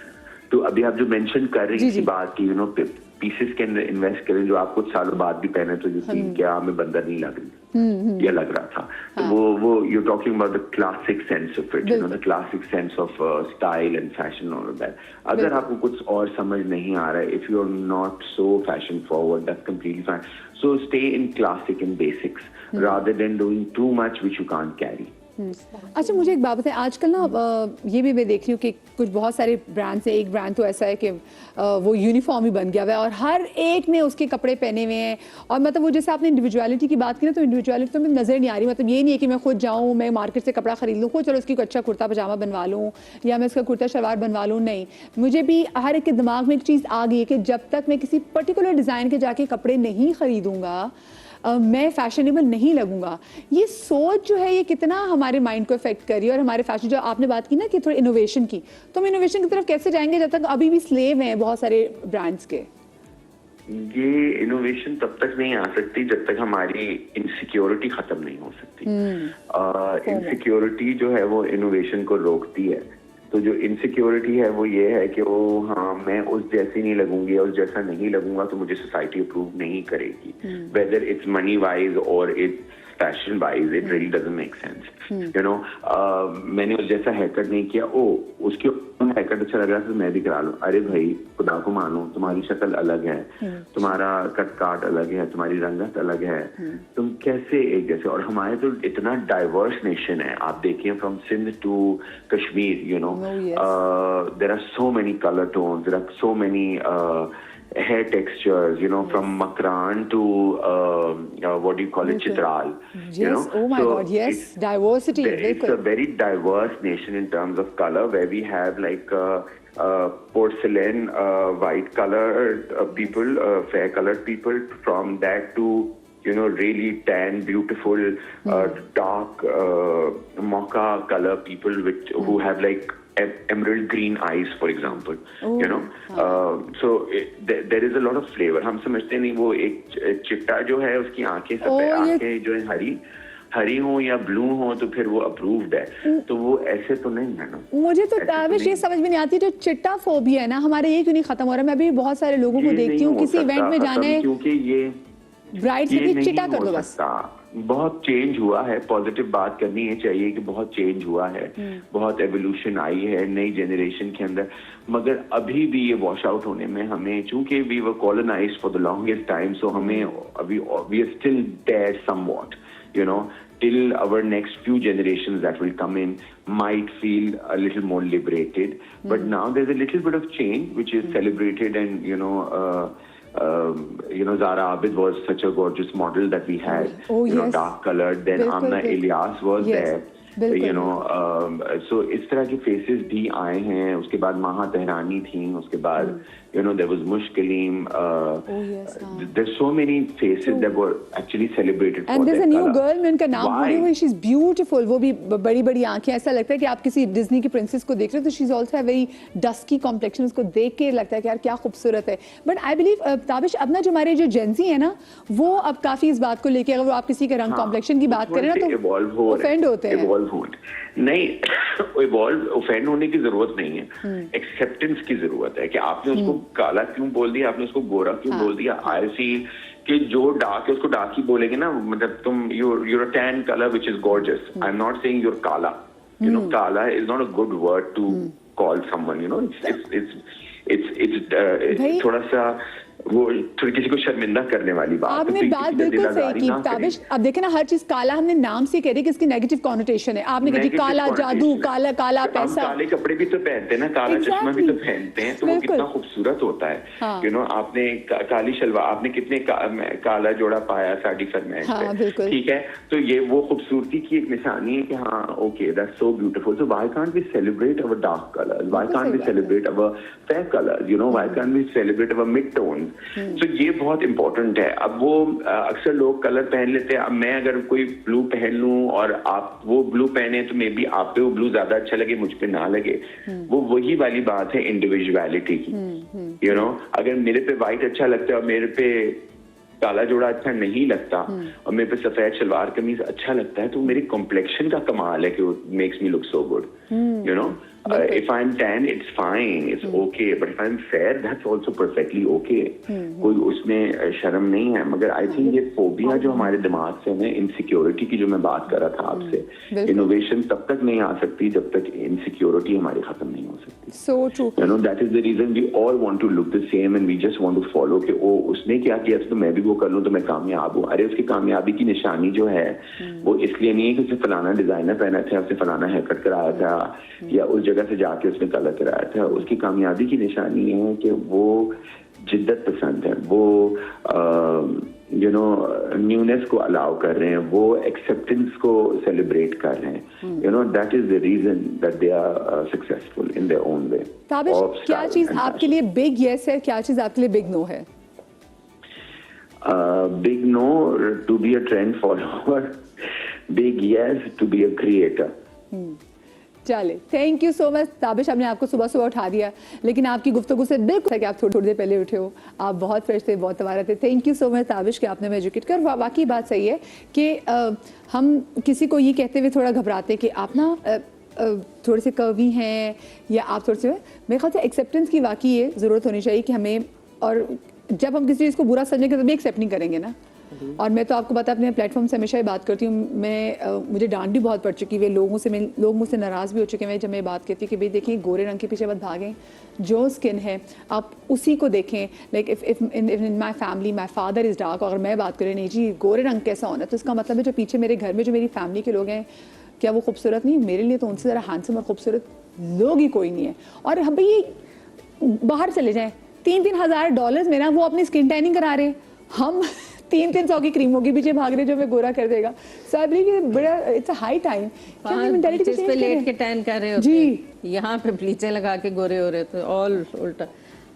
तो अभी आप जो मेंशन कर रही थी बात की, पीसेस के अंदर इन्वेस्ट करें जो आप कुछ सालों बाद भी पहने, तो जिसकी क्या हमें बंदर नहीं लग रही, ये लग रहा था। तो वो you talking about the classic sense of it, the classic sense of style and fashion all of that. अगर आपको कुछ और समझ नहीं आ रहा है, if you are not so fashion forward, that's completely fine. So stay in classic and basics rather than doing too much which you can't carry. अच्छा, मुझे एक बात बताएं, आजकल ना ये भी मैं देख रही हूँ कि कुछ बहुत सारे ब्रांड्स हैं, एक ब्रांड तो ऐसा है कि वो यूनिफॉर्म ही बन गया हुआ है, और हर एक ने उसके कपड़े पहने हुए हैं, और मतलब वो जैसे आपने इंडिविजुअलिटी की बात की ना, तो इंडिविजुअलिटी तो मुझे नज़र नहीं आ रही। मतलब ये नहीं है कि मैं खुद जाऊँ, मैं मार्केट से कपड़ा खरीद लूँ, खुद चलो उसकी अच्छा कुर्ता पजामा बनवा लूँ, या मैं उसका कुर्ता शलवार बनवा लूँ। नहीं, मुझे भी हर एक के दिमाग में एक चीज़ आ गई है कि जब तक मैं किसी पर्टिकुलर डिज़ाइन के जाके कपड़े नहीं खरीदूँगा, मैं फैशनेबल नहीं लगूंगा। ये सोच जो है, ये कितना हमारे माइंड को इफेक्ट कर रही है, और हमारे फैशन, जो आपने बात की ना कि थोड़ी इनोवेशन की, तो हम इनोवेशन की तरफ कैसे जाएंगे जब तक अभी भी स्लेव हैं बहुत सारे ब्रांड्स के? ये इनोवेशन तब तक नहीं आ सकती जब तक हमारी इनसिक्योरिटी खत्म नहीं हो सकती। इनसिक्योरिटी जो है वो इनोवेशन को रोकती है। तो जो इनसिक्योरिटी है वो ये है कि वो हाँ मैं उस जैसी नहीं लगूंगी, उस जैसा नहीं लगूंगा तो मुझे सोसाइटी अप्रूव नहीं करेगी, वेदर इट्स मनी वाइज और it's fashion wise, it really doesn't make sense, you know. मैंने उस जैसा हेयरकट नहीं किया, ओ उसके हेयरकट अच्छा लग रहा है तो मैं भी करा लूं। अरे भाई खुदा को मानो, तुम्हारी शक्ल अलग है, तुम्हारा कट काट अलग है, तुम्हारी रंगत अलग है, तुम कैसे एक जैसे। और हमारे तो इतना डाइवर्स नेशन है, आप देखिए from Sindh to Kashmir, you know, there are so many colour tones, there are so many hair textures, you know, from Makran to what do you call it, Chitral. Yes, you know? oh my So God, yes, it's- diversity. It's a very diverse nation in terms of color, where we have like porcelain, white colored people, fair colored people, from that to, you know, really tan, beautiful, dark, mocha color people who have like emerald green eyes, for example. You know, so there is a lot of flavor. हम समझते नहीं वो एक चिट्टा जो है उसकी आंखें सफेद, आंखें जो है हरी हो या ब्लू हो तो फिर वो अप्रूव्ड है, तो वो ऐसे तो नहीं है ना। मुझे तो ताबिश ये समझ में नहीं आती, जो चिट्टा फोबिया है ना हमारे, ये क्यों नहीं खत्म हो रहा है? मैं भी बहुत सारे लोगों को देखती हूँ, किसी इवेंट में जाना है, क्योंकि ये ब्राइड से भी नहीं चिट्टा कर हो दो बस। सकता। बहुत चेंज हुआ है, पॉजिटिव बात करनी है चाहिए कि बहुत चेंज हुआ है, बहुत एवोल्यूशन आई है नई जनरेशन के अंदर, मगर अभी भी ये वॉश आउट होने में हमें, चूंकि we were colonised for the longest time, so हमें अभी we are still there somewhat, you know, till our next few generations that will come in might feel a little more liberated. But now there's a little bit of change which is celebrated, and you know, Zara Abid was such a gorgeous model that we had, Oh, you know, yes. dark colored. Then Bilkul, Amna bilkul. Ilyas was Yes. there. बिल्कुल। You know, so इस तरह के फेसेस भी आए हैं। उसके बाद माहा तेहरानी थी, उसके बाद you know there was Mushkaleem. yes, हाँ। There's so many faces that were actually celebrated for and their there's a new color. girl, मैं उनका नाम भूल Why? हुई, शी इज ब्यूटीफुल, वो भी बड़ी बड़ी आंखें, ऐसा लगता है कि आप किसी डिज्नी की प्रिंसेस को देख रहे हो, तो she is also very dusky complexion, उसको देख के लगता है कि यार क्या खूबसूरत है। बट आई बिलीव ताबिश, अब ना जो हमारे जो जेंजी है ना, वो अब काफी इस बात को लेके, अगर वो आप किसी के रंग कॉम्प्लेक्शन की बात करें ना तो ऑफेंड होते हैं। नहीं, इवॉल्व ऑफेंड होने की जरूरत नहीं है, एक्सेप्टेंस की जरूरत है कि आपने उसको काला क्यों बोल दिया, आपने उसको गोरा क्यों बोल दिया। आई फील कि जो डार्क है उसको डार्क ही बोलेंगे ना, मतलब तुम you're a tan color which is gorgeous. I'm not saying you're kala. You know, kala is not a good word to call someone. You know, it's थोड़ा सा वो थोड़ी किसी को शर्मिंदा करने वाली बात है। आपने बात बिल्कुल सही की ताबिश। अब देखें ना, हर चीज काला हमने नाम से कह रही कि इसकी नेगेटिव कॉनोटेशन है। आपने कहा काला जादू, काला काला पैसा। काले कपड़े भी तो पहनते हैं ना, काला चश्मा भी तो पहनते हैं, तो वो कितना खूबसूरत होता है। यू नो, आपने काली शलवार, आपने कितने काला जोड़ा पाया साड़ी फरमाइश पे, ठीक है, तो ये वो खूबसूरती की एक निशानी है कि हाँ okay that's so beautiful. So why can't we celebrate our dark colours, why can't we celebrate our fair colours, you know, why can't we celebrate our mid tone. तो ये बहुत इंपॉर्टेंट है। अब वो अक्सर लोग कलर पहन लेते हैं। अब मैं अगर कोई ब्लू पहन लूं और आप वो ब्लू पहने तो मे बी आप पे वो ब्लू ज्यादा अच्छा लगे, मुझ पे ना लगे। वो वही वाली बात है इंडिविजुअलिटी की। यू नो, अगर मेरे पे व्हाइट अच्छा लगता है और मेरे पे काला जोड़ा अच्छा नहीं लगता और मेरे पे सफेद शलवार कमीज अच्छा लगता है, तो मेरी कॉम्प्लेक्शन का कमाल है कि वो makes me look so good. You know, if I'm tan, it's fine, it's okay, but if I'm fair, that's also perfectly okay. कोई उसमें शर्म नहीं है। मगर आई थिंक ये फोबिया जो हमारे दिमाग से है, इनसिक्योरिटी की जो मैं बात कर रहा था आपसे, इनोवेशन तब तक नहीं आ सकती जब तक इनसिक्योरिटी हमारी खत्म नहीं हो सकती। So true. You know, that is the reason we all want to look the same and we just want to follow कि ओ उसने क्या किया तो मैं भी वो कर लूँ तो मैं कामयाब हूँ। अरे उसकी कामयाबी की निशानी जो है वो इसलिए नहीं है कि उसने फलाना डिजाइनर पहना था, उसने फलाना हेयर कट कराया था या उस जगह से जाके उसने कलर कराया था। उसकी कामयाबी की निशानी है कि वो जिद्दत पसंद है, वो यू नो न्यूनेस को अलाउ कर रहे हैं, वो एक्सेप्टेंस को सेलिब्रेट कर रहे हैं। You know, that is the reason that they are successful in their own way. Tabish, क्या चीज आपके लिए बिग यस है, क्या चीज आपके लिए बिग नो है? Big no, to be a trend follower. Big yes, to be a creator. चले, thank you so much Tabish. हमने आपको सुबह सुबह उठा दिया, लेकिन आपकी गुफ्तगू से बिल्कुल कि आप थोड़ी देर पहले उठे हो, आप बहुत फ्रेश थे, बहुत तवारा थे। Thank you so much Tabish कि आपने हमें एजुकेट कर। वाकई बात सही है कि हम किसी को ये कहते हुए थोड़ा घबराते कि आप ना थोड़े से कर्वी हैं या आप थोड़े से, मेरे ख्याल से एक्सेप्टेंस की वाकई ये ज़रूरत होनी चाहिए कि हमें, और जब हम किसी चीज़ को बुरा समझेंगे तभी एक्सेप्ट नहीं करेंगे ना। और मैं तो आपको पता अपने प्लेटफॉर्म से हमेशा ही बात करती हूँ, मुझे डांट भी बहुत पड़ चुकी है, लोग मुझसे नाराज़ भी हो चुके हैं जब मैं बात कहती हूँ कि भाई देखिए गोरे रंग के पीछे मत भागें, जो स्किन है आप उसी को देखें। Like if in my family my father is dark, अगर मैं बात करें नहीं जी गोरे रंग कैसा होना, तो इसका मतलब है जो पीछे मेरे घर में जो मेरी फैमिली के लोग हैं क्या वो खूबसूरत नहीं? मेरे लिए तो उनसे ज़रा हैंडसम और खूबसूरत लोग ही कोई नहीं है। और हम भाई बाहर चले जाएँ, $3,000 में ना वो अपनी स्किन टैनिंग करा रहे हैं, हम 300 की क्रीमों के पीछे भाग रहे जो मैं गोरा कर देगा। सो आई बिलीव बड़ा इट्स अ हाई टाइम कि हम मेंटालिटी जिस पे लेट के टैन कर रहे होते जी। हैं, यहाँ पे ब्लीचें लगा के गोरे हो रहे थे, ऑल उल्टा।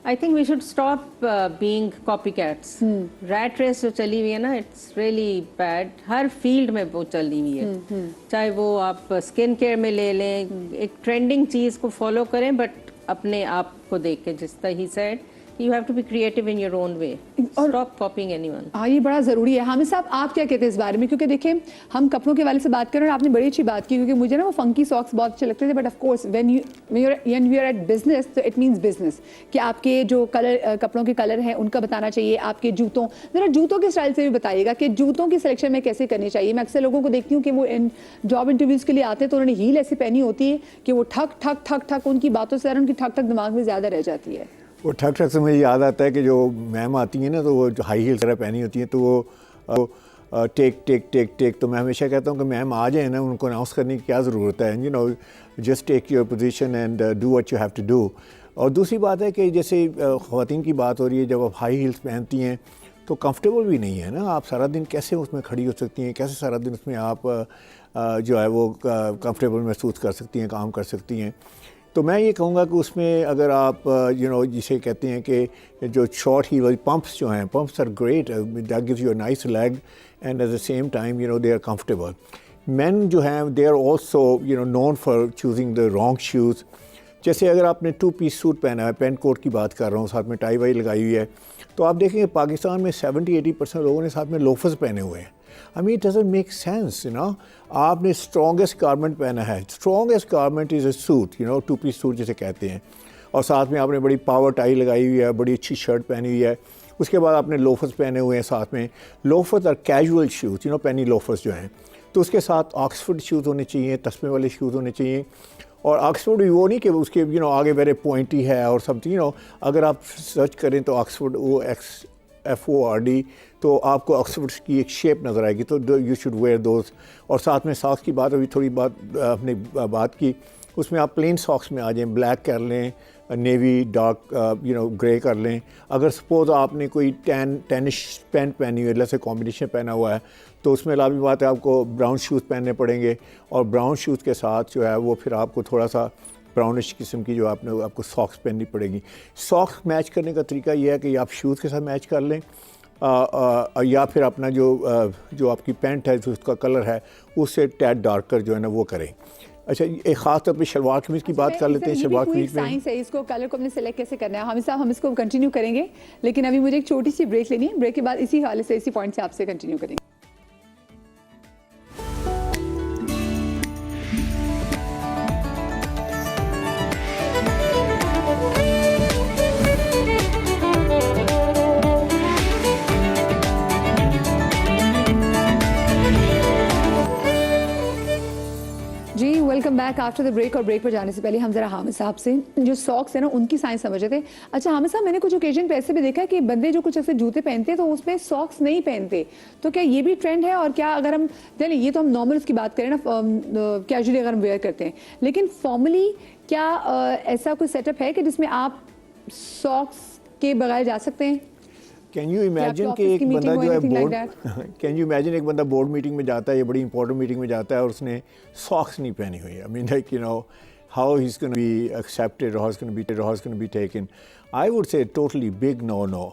I think we should stop being copy cats. Rat race जो चली हुई है ना, इट्स रियली बैड, हर फील्ड में वो चली हुई है। चाहे वो आप स्किन केयर में ले लें, एक ट्रेंडिंग चीज़ को फॉलो करें बट अपने आप को देख के, जिस तरह he said you have to be creative in your own way. Stop copying anyone. हाँ ये बड़ा ज़रूरी है। हामिद साहब आप क्या कहते हैं इस बारे में? क्योंकि देखिए हम कपड़ों के वाले से बात कर रहे हैं और आपने बड़ी अच्छी बात की, क्योंकि मुझे ना वो फंकी सॉक्स बहुत अच्छे लगते थे, but of course when you are at business तो इट मींस बिजनेस कि आपके जो कलर कपड़ों के कलर हैं उनका बताना चाहिए, आपके जूतों, ज़रा जूतों के स्टाइल से भी बताइएगा कि जूतों की सिलेक्शन में कैसे करनी चाहिए। मैं अक्सर लोगों को देखती हूँ कि वो इन जॉब इंटरव्यूज़ के लिए आते हैं तो उन्होंने हील ऐसी पहनी होती है कि वो ठक ठक ठक ठक उनकी बातों से उनकी ठक ठक दिमाग में ज़्यादा रह जाती है। वो ठक ठक से मुझे याद आता है कि जो मैम आती हैं ना तो वो जो हाई हील्स वगैरह पहनी होती हैं तो वो टेक टेक टेक टेक, तो मैं हमेशा कहता हूँ कि मैम आ जाए ना, उनको अनाउंस करने की क्या ज़रूरत है, you know just take your position and do what you have to do. और दूसरी बात है कि जैसे ख़वातीन की बात हो रही है, जब आप हाई हील्स पहनती हैं तो कंफर्टेबल भी नहीं है ना, आप सारा दिन कैसे उसमें खड़ी हो सकती हैं, कैसे सारा दिन उसमें आप जो है वो कंफर्टेबल महसूस कर सकती हैं, काम कर सकती हैं। तो मैं ये कहूँगा कि उसमें अगर आप यू नो जिसे कहते हैं कि जो शॉर्ट हील वाली पंप्स जो हैं, pumps are great, that gives you a nice leg and at the same time you know they are comfortable. Men जो हैं they are also you know known for choosing the wrong shoes. जैसे अगर आपने 2 पीस सूट पहना है, पेंट कोट की बात कर रहा हूँ, साथ में टाई वाई लगाई हुई है, तो आप देखेंगे पाकिस्तान में 70-80% लोगों ने साथ में लोफर्स पहने हुए हैं। I mean, it doesn't make sense, you know. आपने स्ट्रॉन्गेस्ट गारमेंट पहना है, strongest garment is a suit, you know 2 piece suit जिसे कहते हैं, और साथ में आपने बड़ी पावर टाई लगाई हुई है, बड़ी अच्छी शर्ट पहनी हुई है, उसके बाद आपने लोफर्स पहने हुए हैं साथ में। लोफर्स और casual shoes, you know Penney loafers जो हैं, तो उसके साथ ऑक्सफोर्ड शूज़ होने चाहिए, तस्मे वाले शूज़ होने चाहिए। और ऑक्सफोर्ड भी वो नहीं कि उसके यू नो आगे मेरे पॉइंटी है और सब, यू नो अगर आप सर्च करें तो ऑक्सफोर्ड OXFORD तो आपको ऑक्सफोर्ड की एक शेप नज़र आएगी, तो यू शुड वेयर दोज। और साथ में सॉक्स की बात अभी थोड़ी आपने बात की, उसमें आप प्लेन सॉक्स में आ जाएं, ब्लैक कर लें, navy dark you know grey कर लें। अगर सपोज़ आपने कोई टेनिश पैंट पहनी हुई है, जैसे कॉम्बिनेशन पहना हुआ है, तो उसमें लाभी बात है आपको ब्राउन शूज़ पहनने पड़ेंगे, और ब्राउन शूज़ के साथ जो है वो फिर आपको थोड़ा सा ब्राउनिश किस्म की जो आपको सॉक्स पहननी पड़ेगी। सॉक्स मैच करने का तरीका ये है कि आप शूज़ के साथ मैच कर लें, या फिर अपना जो आपकी पैंट है, जो उसका कलर है, उससे टैड डार्क कर जो है ना वो करें। अच्छा, एक ख़ास तौर पे शलवार कमीज़ की बात कर लेते हैं। शलवार कमीज़ में साइंस है, इसको कलर को अपने सेलेक्ट कैसे करना है। साहब हम इसको कंटिन्यू करेंगे, लेकिन अभी मुझे एक छोटी सी ब्रेक लेनी है। ब्रेक के बाद इसी हवाले से, इसी पॉइंट से आपसे कंटिन्यू करेंगे। जी welcome back after the break. और ब्रेक पर जाने से पहले हम जरा हामिद साहब से जो सॉक्स है ना उनकी साइंस समझ रहे थे। अच्छा हामिद साहब, मैंने कुछ ओकेजन पे ऐसे भी देखा है कि बंदे जो कुछ ऐसे जूते पहनते हैं तो उसमें सॉक्स नहीं पहनते, तो क्या ये भी ट्रेंड है? और क्या अगर हम चलिए ये तो हम नॉर्मल उसकी बात करें ना, कैजुअली अगर हम वेयर करते हैं, लेकिन फॉर्मली क्या ऐसा कोई सेटअप है कि जिसमें आप सॉक्स के बगैर जा सकते हैं? कैन यू इमेजिन कि एक बंदा जो है बोर्ड कैन यू इमेजिन एक बंदा बोर्ड मीटिंग में जाता है, ये बड़ी इंपॉर्टेंट मीटिंग में जाता है और उसने सॉक्स नहीं पहनी हुई है। I mean like you know how he is gonna be accepted, how is gonna be taken. I would say totally big no no.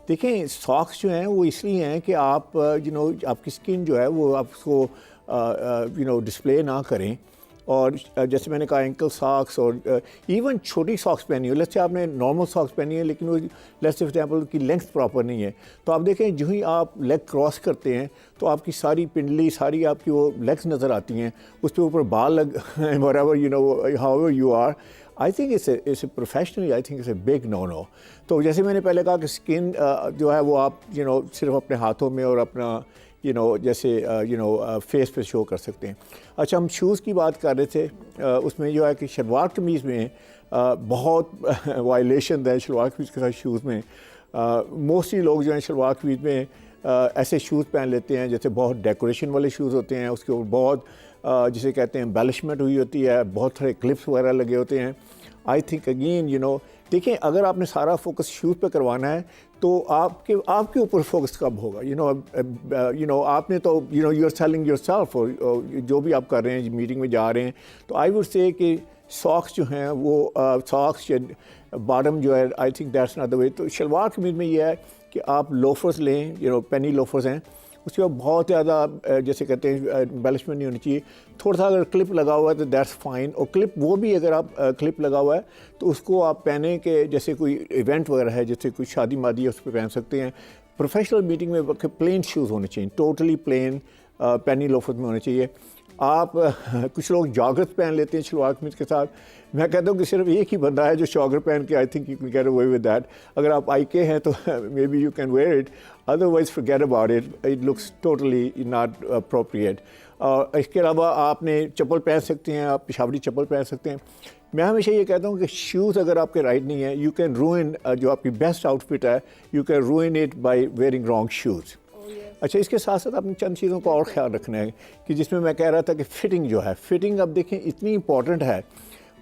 देखें, सॉक्स जो हैं वो इसलिए हैं कि आप यू नो आपकी स्किन जो है वो आप उसको यू नो डिस्प्ले ना करें, और जैसे मैंने कहा एंकल सॉक्स और इवन छोटी सॉक्स पहनी हो, लेट्स से आपने नॉर्मल सॉक्स पहनी है लेकिन वो लेट्स से फॉर एग्जांपल उनकी लेंथ प्रॉपर नहीं है, तो आप देखें जो ही आप लेग क्रॉस करते हैं तो आपकी सारी पिंडली, सारी आपकी वो लेग्स नज़र आती हैं, उस पर ऊपर बाल लग whatever you know however you are. I think it's a professionally I think it's a big no. तो जैसे मैंने पहले कहा कि स्किन जो है वो आप सिर्फ अपने हाथों में और अपना जैसे फेस पे शो कर सकते हैं। अच्छा, हम शूज़ की बात कर रहे थे, उसमें जो है कि शलवार कमीज़ में बहुत वायलेशन है शलवार कमीज़ के साथ शूज़ में। मोस्टली लोग जो हैं शलवार कमीज़ में ऐसे शूज़ पहन लेते हैं जैसे बहुत डेकोरेशन वाले शूज़ होते हैं, उसके ऊपर बहुत जिसे कहते हैं एम्बेलिशमेंट हुई होती है, बहुत सारे क्लिप्स वगैरह लगे होते हैं। आई थिंक अगेन देखें, अगर आपने सारा फोकस शूज़ पे करवाना है तो आपके ऊपर फोकस कब होगा? आपने तो यू आर सेलिंग योरसेल्फ, और जो भी आप कर रहे हैं, मीटिंग में जा रहे हैं, तो आई वुड से कि सॉक्स जो हैं वो सॉक्स या बॉटम जो है, I think that's not the way. तो शलवार कमीज़ में ये है कि आप लोफर्स लें, पेनी लोफर्स हैं, उसके बाद बहुत ज़्यादा जैसे कहते हैं एम्बेलिशमेंट नहीं होनी चाहिए। थोड़ा सा अगर क्लिप लगा हुआ है तो दैट्स फाइन, और क्लिप वो भी अगर आप क्लिप लगा हुआ है तो उसको आप पहने के जैसे कोई इवेंट वगैरह है, जैसे कोई शादी मादी है, उस पर पहन सकते हैं। प्रोफेशनल मीटिंग में प्लेन शूज़ होने चाहिए, टोटली प्लेन पेनी लोफर्स में होने चाहिए। आप कुछ लोग जॉगर्स पहन लेते हैं शलवार कमीज़ के साथ। मैं कहता हूँ कि सिर्फ एक ही बंदा है जो जॉगर पहन के I think you can get away with that. अगर आप IK हैं तो maybe you can wear it, otherwise forget about it, it looks totally not appropriate. और इसके अलावा आपने चप्पल पहन सकते हैं, आप पेशावरी चप्पल पहन सकते हैं। मैं हमेशा ये कहता हूँ कि शूज़ अगर आपके राइट नहीं है, यू कैन रूइन जो आपकी बेस्ट आउटफिट है, you can रूइन it by wearing wrong shoes. अच्छा, इसके साथ साथ आपने चंद चीज़ों का और ख्याल रखना है कि जिसमें मैं कह रहा था कि फ़िटिंग जो है, फ़िटिंग अब देखें इतनी इंपॉर्टेंट है,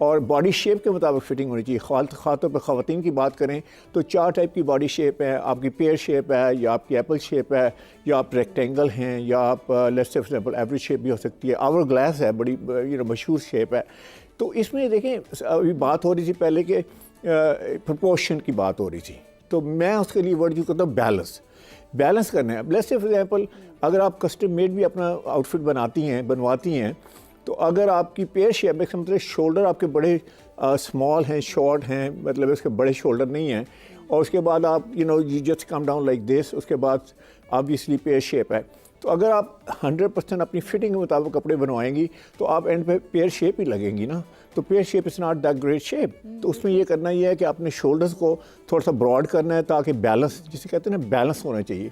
और बॉडी शेप के मुताबिक फ़िटिंग होनी चाहिए। ख़ासतौर पर ख़वातीन की बात करें तो 4 टाइप की बॉडी शेप है, आपकी पेयर शेप है, या आपकी एप्पल शेप है, या आप रेक्टेंगल हैं, या आप लेट्स से फॉर एग्जांपल एवरेज शेप भी हो सकती है, आवर ग्लास है, बड़ी मशहूर शेप है। तो इसमें देखें अभी बात हो रही थी पहले कि प्रपोर्शन की बात हो रही थी, तो मैं उसके लिए वर्ड यूज़ करता हूँ बैलेंस करना है। लेट्स से फॉर एग्जांपल अगर आप कस्टम मेड भी अपना आउटफिट बनवाती हैं तो अगर आपकी पेयर शेप में मतलब शोल्डर आपके बड़े स्मॉल हैं, शॉर्ट हैं, मतलब उसके बड़े शोल्डर नहीं हैं, और उसके बाद आप you just come down like this, उसके बाद ऑब्वियसली पेयर शेप है, तो अगर आप 100% अपनी फिटिंग के मुताबिक कपड़े बनवाएंगी तो आप एंड पे पेयर शेप ही लगेंगी ना। तो pear shape is not that great shape. तो उसमें ये करना ही है कि अपने शोल्डर्स को थोड़ा सा ब्रॉड करना है ताकि बैलेंस, जिसे कहते हैं ना, बैलेंस होना चाहिए।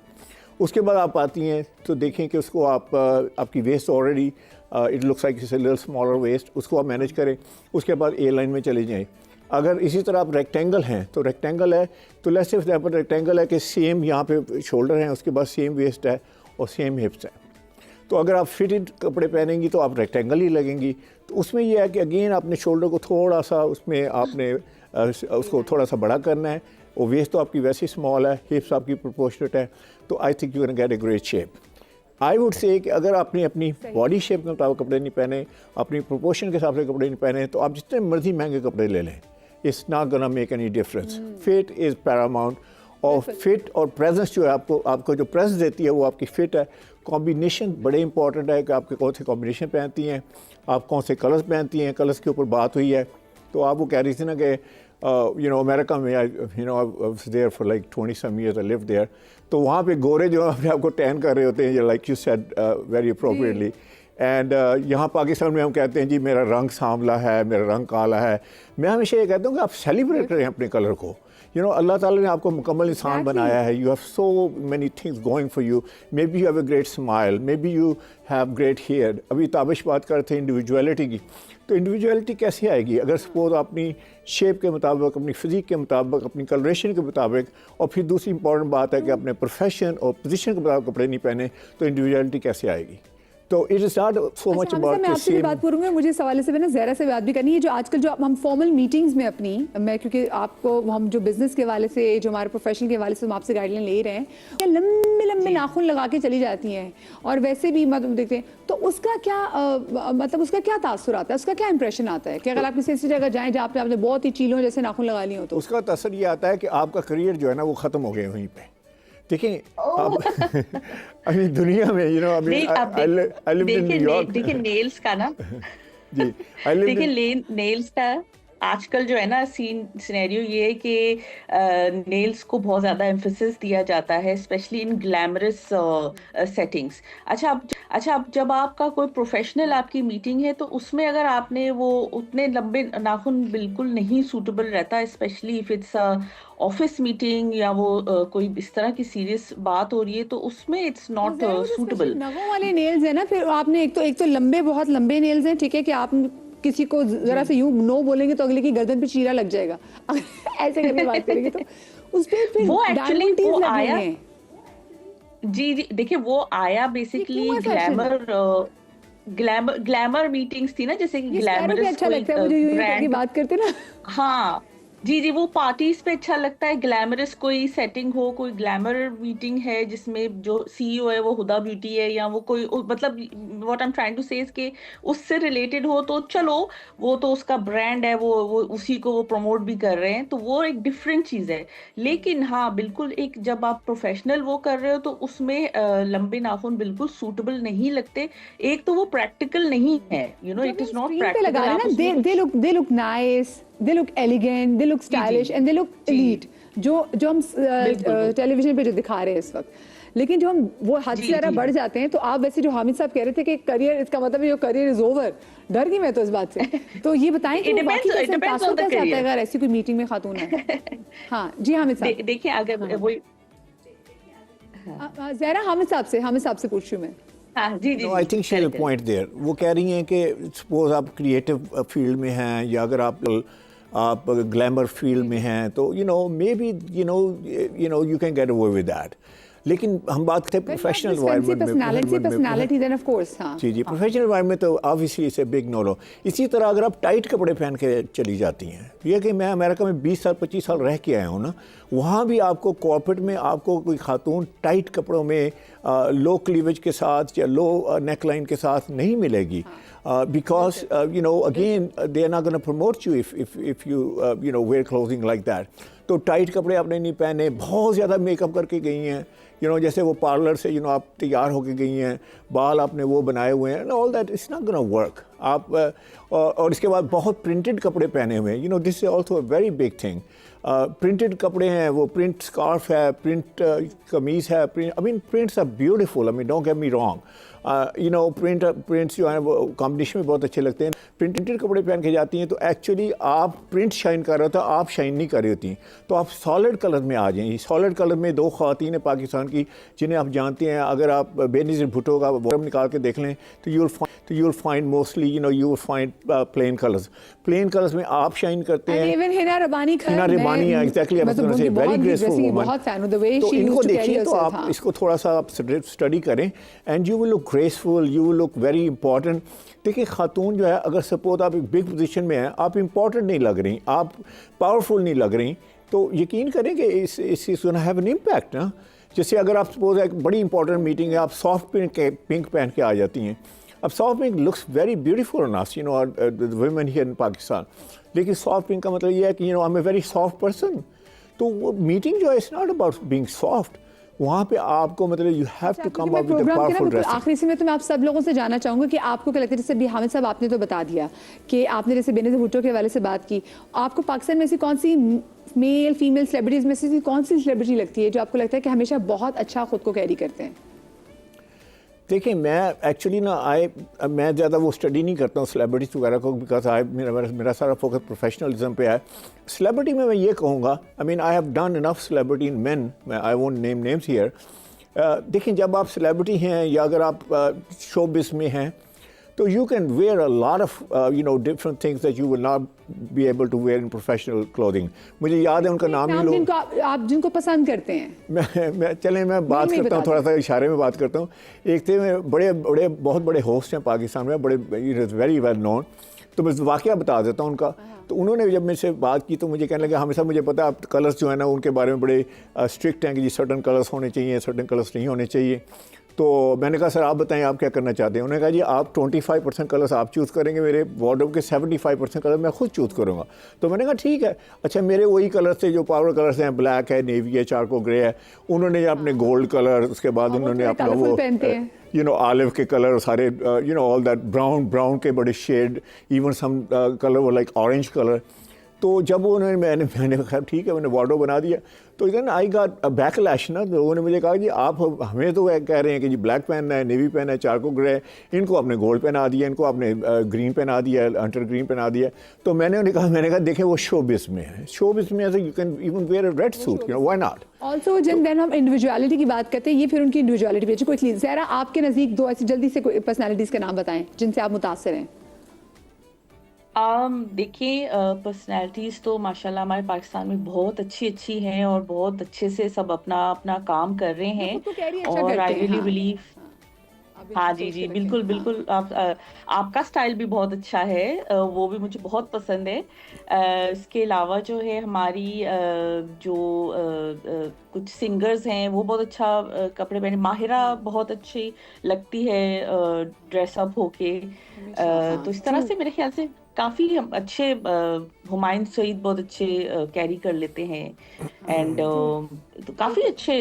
उसके बाद आप आती हैं तो देखें कि उसको आप आपकी waist already it looks like it's a little smaller waist, उसको आप मैनेज करें। उसके बाद ए लाइन में चले जाएँ। अगर इसी तरह आप रेक्टेंगल हैं तो रेक्टेंगल है तो let's say for example rectangle है कि सेम यहाँ पे शोल्डर हैं, उसके बाद सेम वेस्ट है और सेम हिप्स है, तो अगर आप फिटेड कपड़े पहनेंगी तो आप रेक्टेंगल ही लगेंगी। तो उसमें यह है कि अगेन आपने शोल्डर को थोड़ा सा उसमें आपने उसको थोड़ा सा बड़ा करना है, और वेस्ट तो आपकी वैसे ही स्मॉल है, हिप्स आपकी प्रोपोर्शनेट है, तो I think you can get a great shape. I would से कि अगर आपने अपनी बॉडी शेप के मुताबिक कपड़े नहीं पहने, अपनी प्रोपोर्शन के हिसाब से कपड़े नहीं पहने, तो आप जितने मर्जी महंगे कपड़े ले लें, it's not gonna make any difference. Fit is Paramount, और फिट और प्रेजेंस जो है आपको जो प्रेजेंस देती है वो आपकी फिट है। कॉम्बिनेशन बड़े इंपॉर्टेंट है कि आपके कौन से कॉम्बिनेशन पहनती हैं, आप कौन से कलर्स पहनती हैं। कलर्स के ऊपर बात हुई है, तो आप वो कह रही थी ना कि अमेरिका में I was there for like 20 some years, I live there, तो वहाँ पे गोरे जो अपने आपको टैन कर रहे होते हैं, like you said very appropriately. And यहाँ पाकिस्तान में हम कहते हैं जी मेरा रंग सांवला है, मेरा रंग काला है। मैं हमेशा ये कहता हूँ कि आप सेलिब्रेट करें अपने कलर को। अल्लाह ताला ने आपको मुकम्मल इंसान बनाया है। You have so many things going for you. Maybe you have a great smile, maybe you have great hair. अभी ताबिश बात करते हैं इंडिविजुअलिटी की, तो इंडिविजुअलिटी कैसे आएगी अगर सपोज अपनी शेप के मुताबिक, अपनी फिजिक के मुताबिक, अपनी कलरेशन के मुताबिक, और फिर दूसरी इंपॉर्टेंट बात है कि अपने प्रोफेशन और पोजीशन के मुताबिक कपड़े नहीं पहने, तो इंडिविजुअलिटी कैसे आएगी? तो it is not so much about मैं आपसे बात करूँगी, मुझे इस हवाले से ना ज़हरा से बात भी करनी है। जो आजकल जो हम फॉर्मल मीटिंग्स में अपनी, मैं क्योंकि आपको हम जो बिजनेस के हवाले से, जो हमारे प्रोफेशन के हवाले से हम आपसे गाइडलाइन ले रहे हैं, या लंबे लंबे नाखून लगा के चली जाती हैं और वैसे भी मतलब देखते हैं, तो उसका क्या मतलब उसका क्या तासुर आता है, उसका क्या इंप्रेशन आता है कि अगर आप किसी ऐसी जगह जाएँ जहाँ पे आपने बहुत ही चीलों जैसे नाखून लगा लिए हो, तो उसका तासुर ये आता है कि आपका करियर जो है ना वो ख़त्म हो गए वहीं पर। देखिए अब दुनिया में देखिए नेल्स का ना जी आई लिव देखिए नेल्स का आजकल जो है ना सिनेरियो ये है कि नेल्स को बहुत ज्यादा एम्फेसिस दिया जाता है, स्पेशली इन ग्लैमरस सेटिंग्स। अब जब आपका कोई प्रोफेशनल आपकी मीटिंग है तो उसमें अगर आपने वो उतने लंबे नाखून बिल्कुल नहीं सूटेबल रहता, specially if it's office meeting या वो कोई इस तरह की सीरियस बात हो रही है, तो उसमें इट्स नॉट सूटेबल। नगों वाले नेल्स है ना, फिर आपने एक तो लंबे, बहुत लंबे नेल्स हैं, ठीक है, कि आप किसी को जरा से यूं नो बोलेंगे तो अगले की गर्दन पे चीरा लग जाएगा अगर ऐसे करके बात करेंगे तो उस पे फिर वो एक्चुअली diamond teeth वो लग रही आया, हैं। जी देखिए वो आया बेसिकली क्यों है fashion? ग्लैमर मीटिंग्स थी ना, जैसे कि ये स्पैरो भी ग्लैमरस अच्छा कोई लगता है मुझे, यूं करके ब्रांड। बात करते ना। हाँ जी वो पार्टीज पे अच्छा लगता है, ग्लैमरस कोई सेटिंग हो, कोई ग्लैमर मीटिंग है जिसमें जो सीईओ है वो हुदा ब्यूटी है, या वो कोई मतलब what I am trying to say is के उससे रिलेटेड हो, तो चलो वो तो उसका ब्रांड है, वो उसी को वो प्रमोट भी कर रहे हैं, तो वो एक डिफरेंट चीज है। लेकिन हाँ बिल्कुल, एक जब आप प्रोफेशनल वो कर रहे हो तो उसमें लंबे नाखून बिल्कुल सूटेबल नहीं लगते। एक तो वो प्रैक्टिकल नहीं है, you no, it is not screen पे लगा रहे हैं ना, they look nice, they look elegant, they look stylish and they look elite, जो हम टेलीविजन पे जो दिखा रहे हैं इस वक्त। लेकिन जो हम वो हद से ज़्यादा बढ़ जाते हैं, तो आप वैसे जो हामिद साहब कह रहे थे कि करियर, इसका मतलब योर करियर इज ओवर, डर गई मैं तो इस बात से। तो ये बताएं कि वाकई कैसे तासुर कैसे आता है अगर ऐसी कोई मीटिंग में खातून है? हाँ जी हामिद साहब। देखिए अगर वो ज़हरा हामिद साहब से पूछ रही हूँ मैं। हाँ जी No, I think she has a point there. वो कह रही हैं कि सपोज आप क्रिएटिव फील्ड में हैं या अगर आप ग्लैमर फील्ड में हैं तो maybe you can get away with that. लेकिन हम बात करते हैं professional personality then of course. हाँ जी प्रोफेशनल एनवायरनमेंट तो obviously it's a big no no. इसी तरह अगर आप टाइट कपड़े पहन के चली जाती हैं, ये कि मैं अमेरिका में 20 साल 25 साल रह के आया हूँ ना, वहाँ भी आपको कॉर्पोरेट में आपको कोई खातून टाइट कपड़ों में लो क्लीवेज के साथ या लो नेकलाइन के साथ नहीं मिलेगी, because again they are not going to promote you if you wear clothing like that. तो टाइट कपड़े आपने नहीं पहने, बहुत ज़्यादा मेकअप करके गई हैं, जैसे वो पार्लर से आप तैयार होके गई हैं, बाल आपने वो बनाए हुए हैं, all that it's not gonna work. आप और इसके बाद बहुत प्रिंटेड कपड़े पहने हुए हैं, this is also a very big thing. Printed कपड़े हैं, वो प्रिंट स्कार्फ है, प्रिंट कमीज़ है, prints are beautiful, don't get me wrong, prints जो हैं वो कॉम्बिनेशन में बहुत अच्छे लगते हैं। प्रिंटेड कपड़े पहन के जाती हैं तो एक्चुअली आप प्रिंट शाइन कर रहे होता, आप शाइन नहीं कर रही होती, तो आप सॉलिड कलर में आ जाएंगी। सॉलिड कलर में 2 ख़वातीन हैं पाकिस्तान की जिन्हें आप जानते हैं, अगर आप बेनज़ीर भुट्टो का वॉरम निकाल के देख लें तो you will find mostly you will find plain colours में आप शाइन करते हैं। Even Hina Rabbani exactly very graceful woman. बहुत फैन हूं द वे तो शी इनको यूज्ड टू कैरी देखिए, तो हरसेल्फ। आप इसको थोड़ा सा आप स्टडी करें and you will look graceful, you will look very important. देखिए खातून जो है, अगर सपोज आप एक बिग पोजीशन में हैं, आप इंपॉर्टेंट नहीं लग रही, आप पावरफुल नहीं लग रही, तो यकीन करें कि इस गोना हैव एन इम्पैक्ट ना। जैसे अगर आप सपोज एक बड़ी इंपॉर्टेंट मीटिंग है, आप सॉफ्ट पिंक पहन के आ जाती हैं, अब soft pink looks very beautiful on us, the women here in Pakistan, लेकिन सॉफ्ट पिंक का मतलब ये है कि I am a very soft person. तो वो मीटिंग जो है, it's not about being soft, वहाँ पे आपको you have to come up with a powerful dress. आखिरी से मैं तो मैं आप सब लोगों से जानना चाहूंगा कि आपको क्या लगता है, जैसे अभी हामिद साहब आपने तो बता दिया कि आपने जैसे बेनज़ीर भुट्टो के हवाले से बात की, आपको पाकिस्तान में ऐसी कौन सी मेल फीमेल सेलिब्रिटीज में से कौन सी सेलिब्रिटी लगती है जो आपको लगता है कि हमेशा बहुत अच्छा खुद को कैरी करते हैं? देखिए मैं एक्चुअली मैं ज़्यादा वो स्टडी नहीं करता हूँ सेलिब्रिटीज़ वगैरह को, बिकॉज मेरा सारा फोकस प्रोफेशनलिज्म पे है। सेलिब्रिटी में मैं ये कहूँगा, I have done enough celebrity in main, I won't name names here. देखिए जब आप सेलिब्रिटी हैं या अगर आप शोबिज़ में हैं, तो you can wear a lot of different things that you will not be able to wear in professional clothing. मुझे याद है उनका नाम ही लोग, आप जिनको पसंद करते हैं, मैं बात करता हूँ, थोड़ा सा इशारे में बात करता हूँ। एक थे बहुत बड़े होस्ट हैं पाकिस्तान में, वेरी वेल नोन, तो मैं वाक़या बता देता हूँ उनका। तो उन्होंने जब मेरे से बात की तो मुझे कहने लगे, हमेशा मुझे पता है आप कलर्स जो है ना उनके बारे में बड़े स्ट्रिक्ट हैं कि जी सर्टन कलर्स होने चाहिए, सर्टन कलर्स नहीं होने चाहिए। तो मैंने कहा सर आप बताएं आप क्या करना चाहते हैं। उन्होंने कहा जी आप 25% कलर्स आप चूज़ करेंगे, मेरे वार्डरोब के 75% कलर मैं खुद चूज़ करूँगा। तो मैंने कहा ठीक है। अच्छा मेरे वही कलर्स थे जो पावर कलर्स हैं, ब्लैक है, नेवी है, चारको ग्रे है। उन्होंने अपने गोल्ड कलर, उसके बाद उन्होंने अपना वो यू नो ऑलिव के कलर सारे, you know all that brown के बड़े शेड, इवन सम कलर वो लाइक ऑरेंज कलर। तो जब उन्होंने मैंने कहा ठीक है, मैंने वार्डरोब बना दिया, तो इधर आई गॉट बैकलैश ना। तो उन्होंने मुझे कहा जी आप हमें तो कह रहे हैं कि जी ब्लैक पहनना है, नेवी पहनना है, चारको ग्रे, इनको आपने गोल्ड पहना दिया, इनको आपने ग्रीन पहना दिया, अंटर ग्रीन पहना दिया। तो मैंने कहा देखें वो शोबिज़ में है, शोबिज़ में ऐसे you can even wear a red suit, you know why not. Also जब देन हम इंडिविजुअलिटी की बात करते हैं, ये फिर उनकी इंडिविजुअलिटी पे कोई ज़रा आपके नज़दीक दो ऐसी जल्दी से कोई पर्सनैलिटीज़ के नाम बताएं जिनसे आप मुतासर हैं। देखिए, पर्सनैलिटीज़ तो माशाल्लाह हमारे पाकिस्तान में बहुत अच्छी हैं और बहुत अच्छे से सब अपना अपना काम कर रहे हैं। खुद को कह रही है, अच्छा और करते आई हैं, रियली हाँ। बिलीव, आप हाँ इतना जी सोच जी के रखें, बिल्कुल हाँ। बिल्कुल, आपका स्टाइल भी बहुत अच्छा है, वो भी मुझे बहुत पसंद है। इसके अलावा जो है हमारी जो कुछ सिंगर्स हैं वो बहुत अच्छा कपड़े पहने, माहिरा बहुत अच्छी लगती है ड्रेसअप होके। हाँ, तो इस तरह true। से मेरे ख्याल से काफ़ी हम अच्छे, हुमायूं सईद बहुत अच्छे कैरी कर लेते हैं। एंड तो काफ़ी अच्छे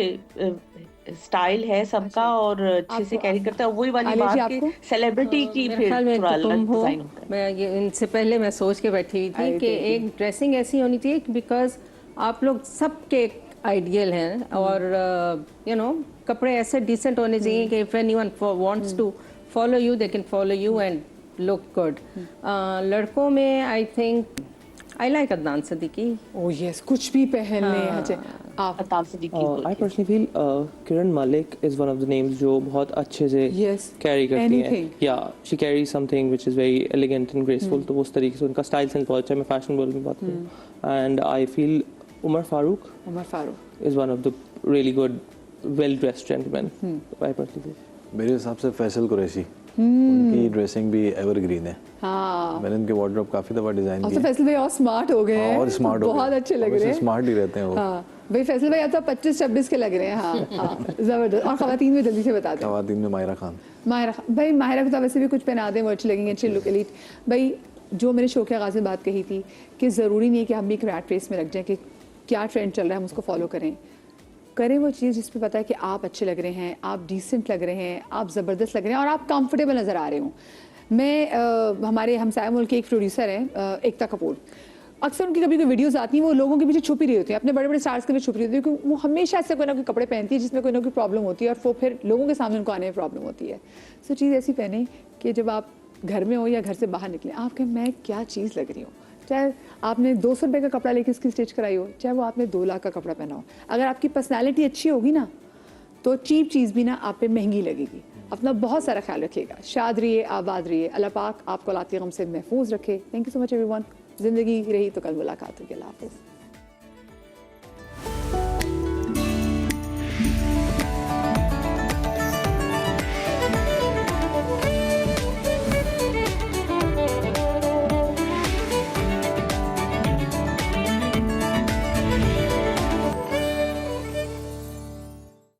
स्टाइल है सबका और अच्छे से आपको- कैरी करता है। वही वाली आलिया जी, बात कि आपको? सेलिब्रिटी की मेरे फिर ख्याल में थोड़ा तो तुम अलग हो। डिजाइन होता है। मैं ये इनसे पहले मैं सोच के बैठी हुई थी अरे कि देखिए। एक ड्रेसिंग ऐसी होनी चाहिए बिकॉज आप लोग सबके आइडियल हैं और यू नो कपड़े ऐसे डिसेंट होने चाहिए कि if anyone wants to follow you they can follow you and look good. लड़कों में I think I like Adnan Siddiqui. Oh yes, कुछ भी पहन लें। अच्छा, आप अताब Siddiqui I personally feel Kiran Malik is one of the names जो बहुत अच्छे से Yes, carry करती हैं। anything. Yeah, she carries something which is very elegant and graceful. तो उस तरीके से उनका स्टाइल सेंस बहुत अच्छा है। मैं फैशन वर्ल्ड में बात करूँ and I feel Umar Farooq Umar Farooq. is one of the really good well dressed gentlemen. I personally feel. मेरे हिसाब से फैसल कुरैशी, उनकी ड्रेसिंग भी एवरग्रीन है। हाँ, मैंने उनके वार्डरोब काफ़ी दफ़ा डिज़ाइन और किए। फैसल भाई और स्मार्ट हो गए हैं, और स्मार्ट हो बहुत गए। अच्छे लग हमेशा रहे हैं। स्मार्ट ही रहते हैं वो। हाँ भाई, फैसल भाई अब तो 25-26 के लग रहे हैं। हाँ हाँ, जबरदस्त। और खवातीन में जल्दी से बता दें। खवातीन में माहिरा खान। माहिरा भाई, माहिरा को तो वैसे भी कुछ पहना दें वो अच्छी लगेंगे, अच्छी लुक एलीट। भाई जो मैंने शो के आगाज़ में बात कही थी कि ज़रूरी नहीं है कि हम भी एक रैट रेस में लग जाएं कि क्या ट्रेंड चल रहा है हम उसको फॉलो करें वो चीज़ जिस पे पता है कि आप अच्छे लग रहे हैं, आप डिसेंट लग रहे हैं, आप ज़बरदस्त लग रहे हैं और आप कंफर्टेबल नज़र आ रहे हो। मैं हमारे हमसाया मुल्क के एक प्रोड्यूसर हैं एकता कपूर, अक्सर उनकी कभी कोई वीडियोस आती हैं, वो लोगों के पीछे छुपी रही होती है, अपने बड़े बड़े स्टार्स के पीछे छुपी रही होती है, क्योंकि वो हमेशा ऐसे कोई ना कोई कपड़े पहनती है जिसमें कोई ना कोई प्रॉब्लम होती है और वो फिर लोगों के सामने उनको आने में प्रॉब्लम होती है। सो चीज़ ऐसी पहने कि जब आप घर में हो या घर से बाहर निकले आप कहें मैं क्या चीज़ लग रही हूँ। चाहे आपने 200 रुपये का कपड़ा लेके इसकी स्टिच कराई हो, चाहे वो आपने 2 लाख का कपड़ा पहना हो, अगर आपकी पर्सनैलिटी अच्छी होगी ना तो चीप चीज़ भी ना आप पे महंगी लगेगी। अपना बहुत सारा ख्याल रखिएगा, शाद रहिए, आबाद रहिए, अल्लाह पाक आपको लाती गम से महफूज रखे। Thank you so much everyone. ज़िंदगी रही तो कल मुलाकात होगी। अल्लाह हाफ़िज़।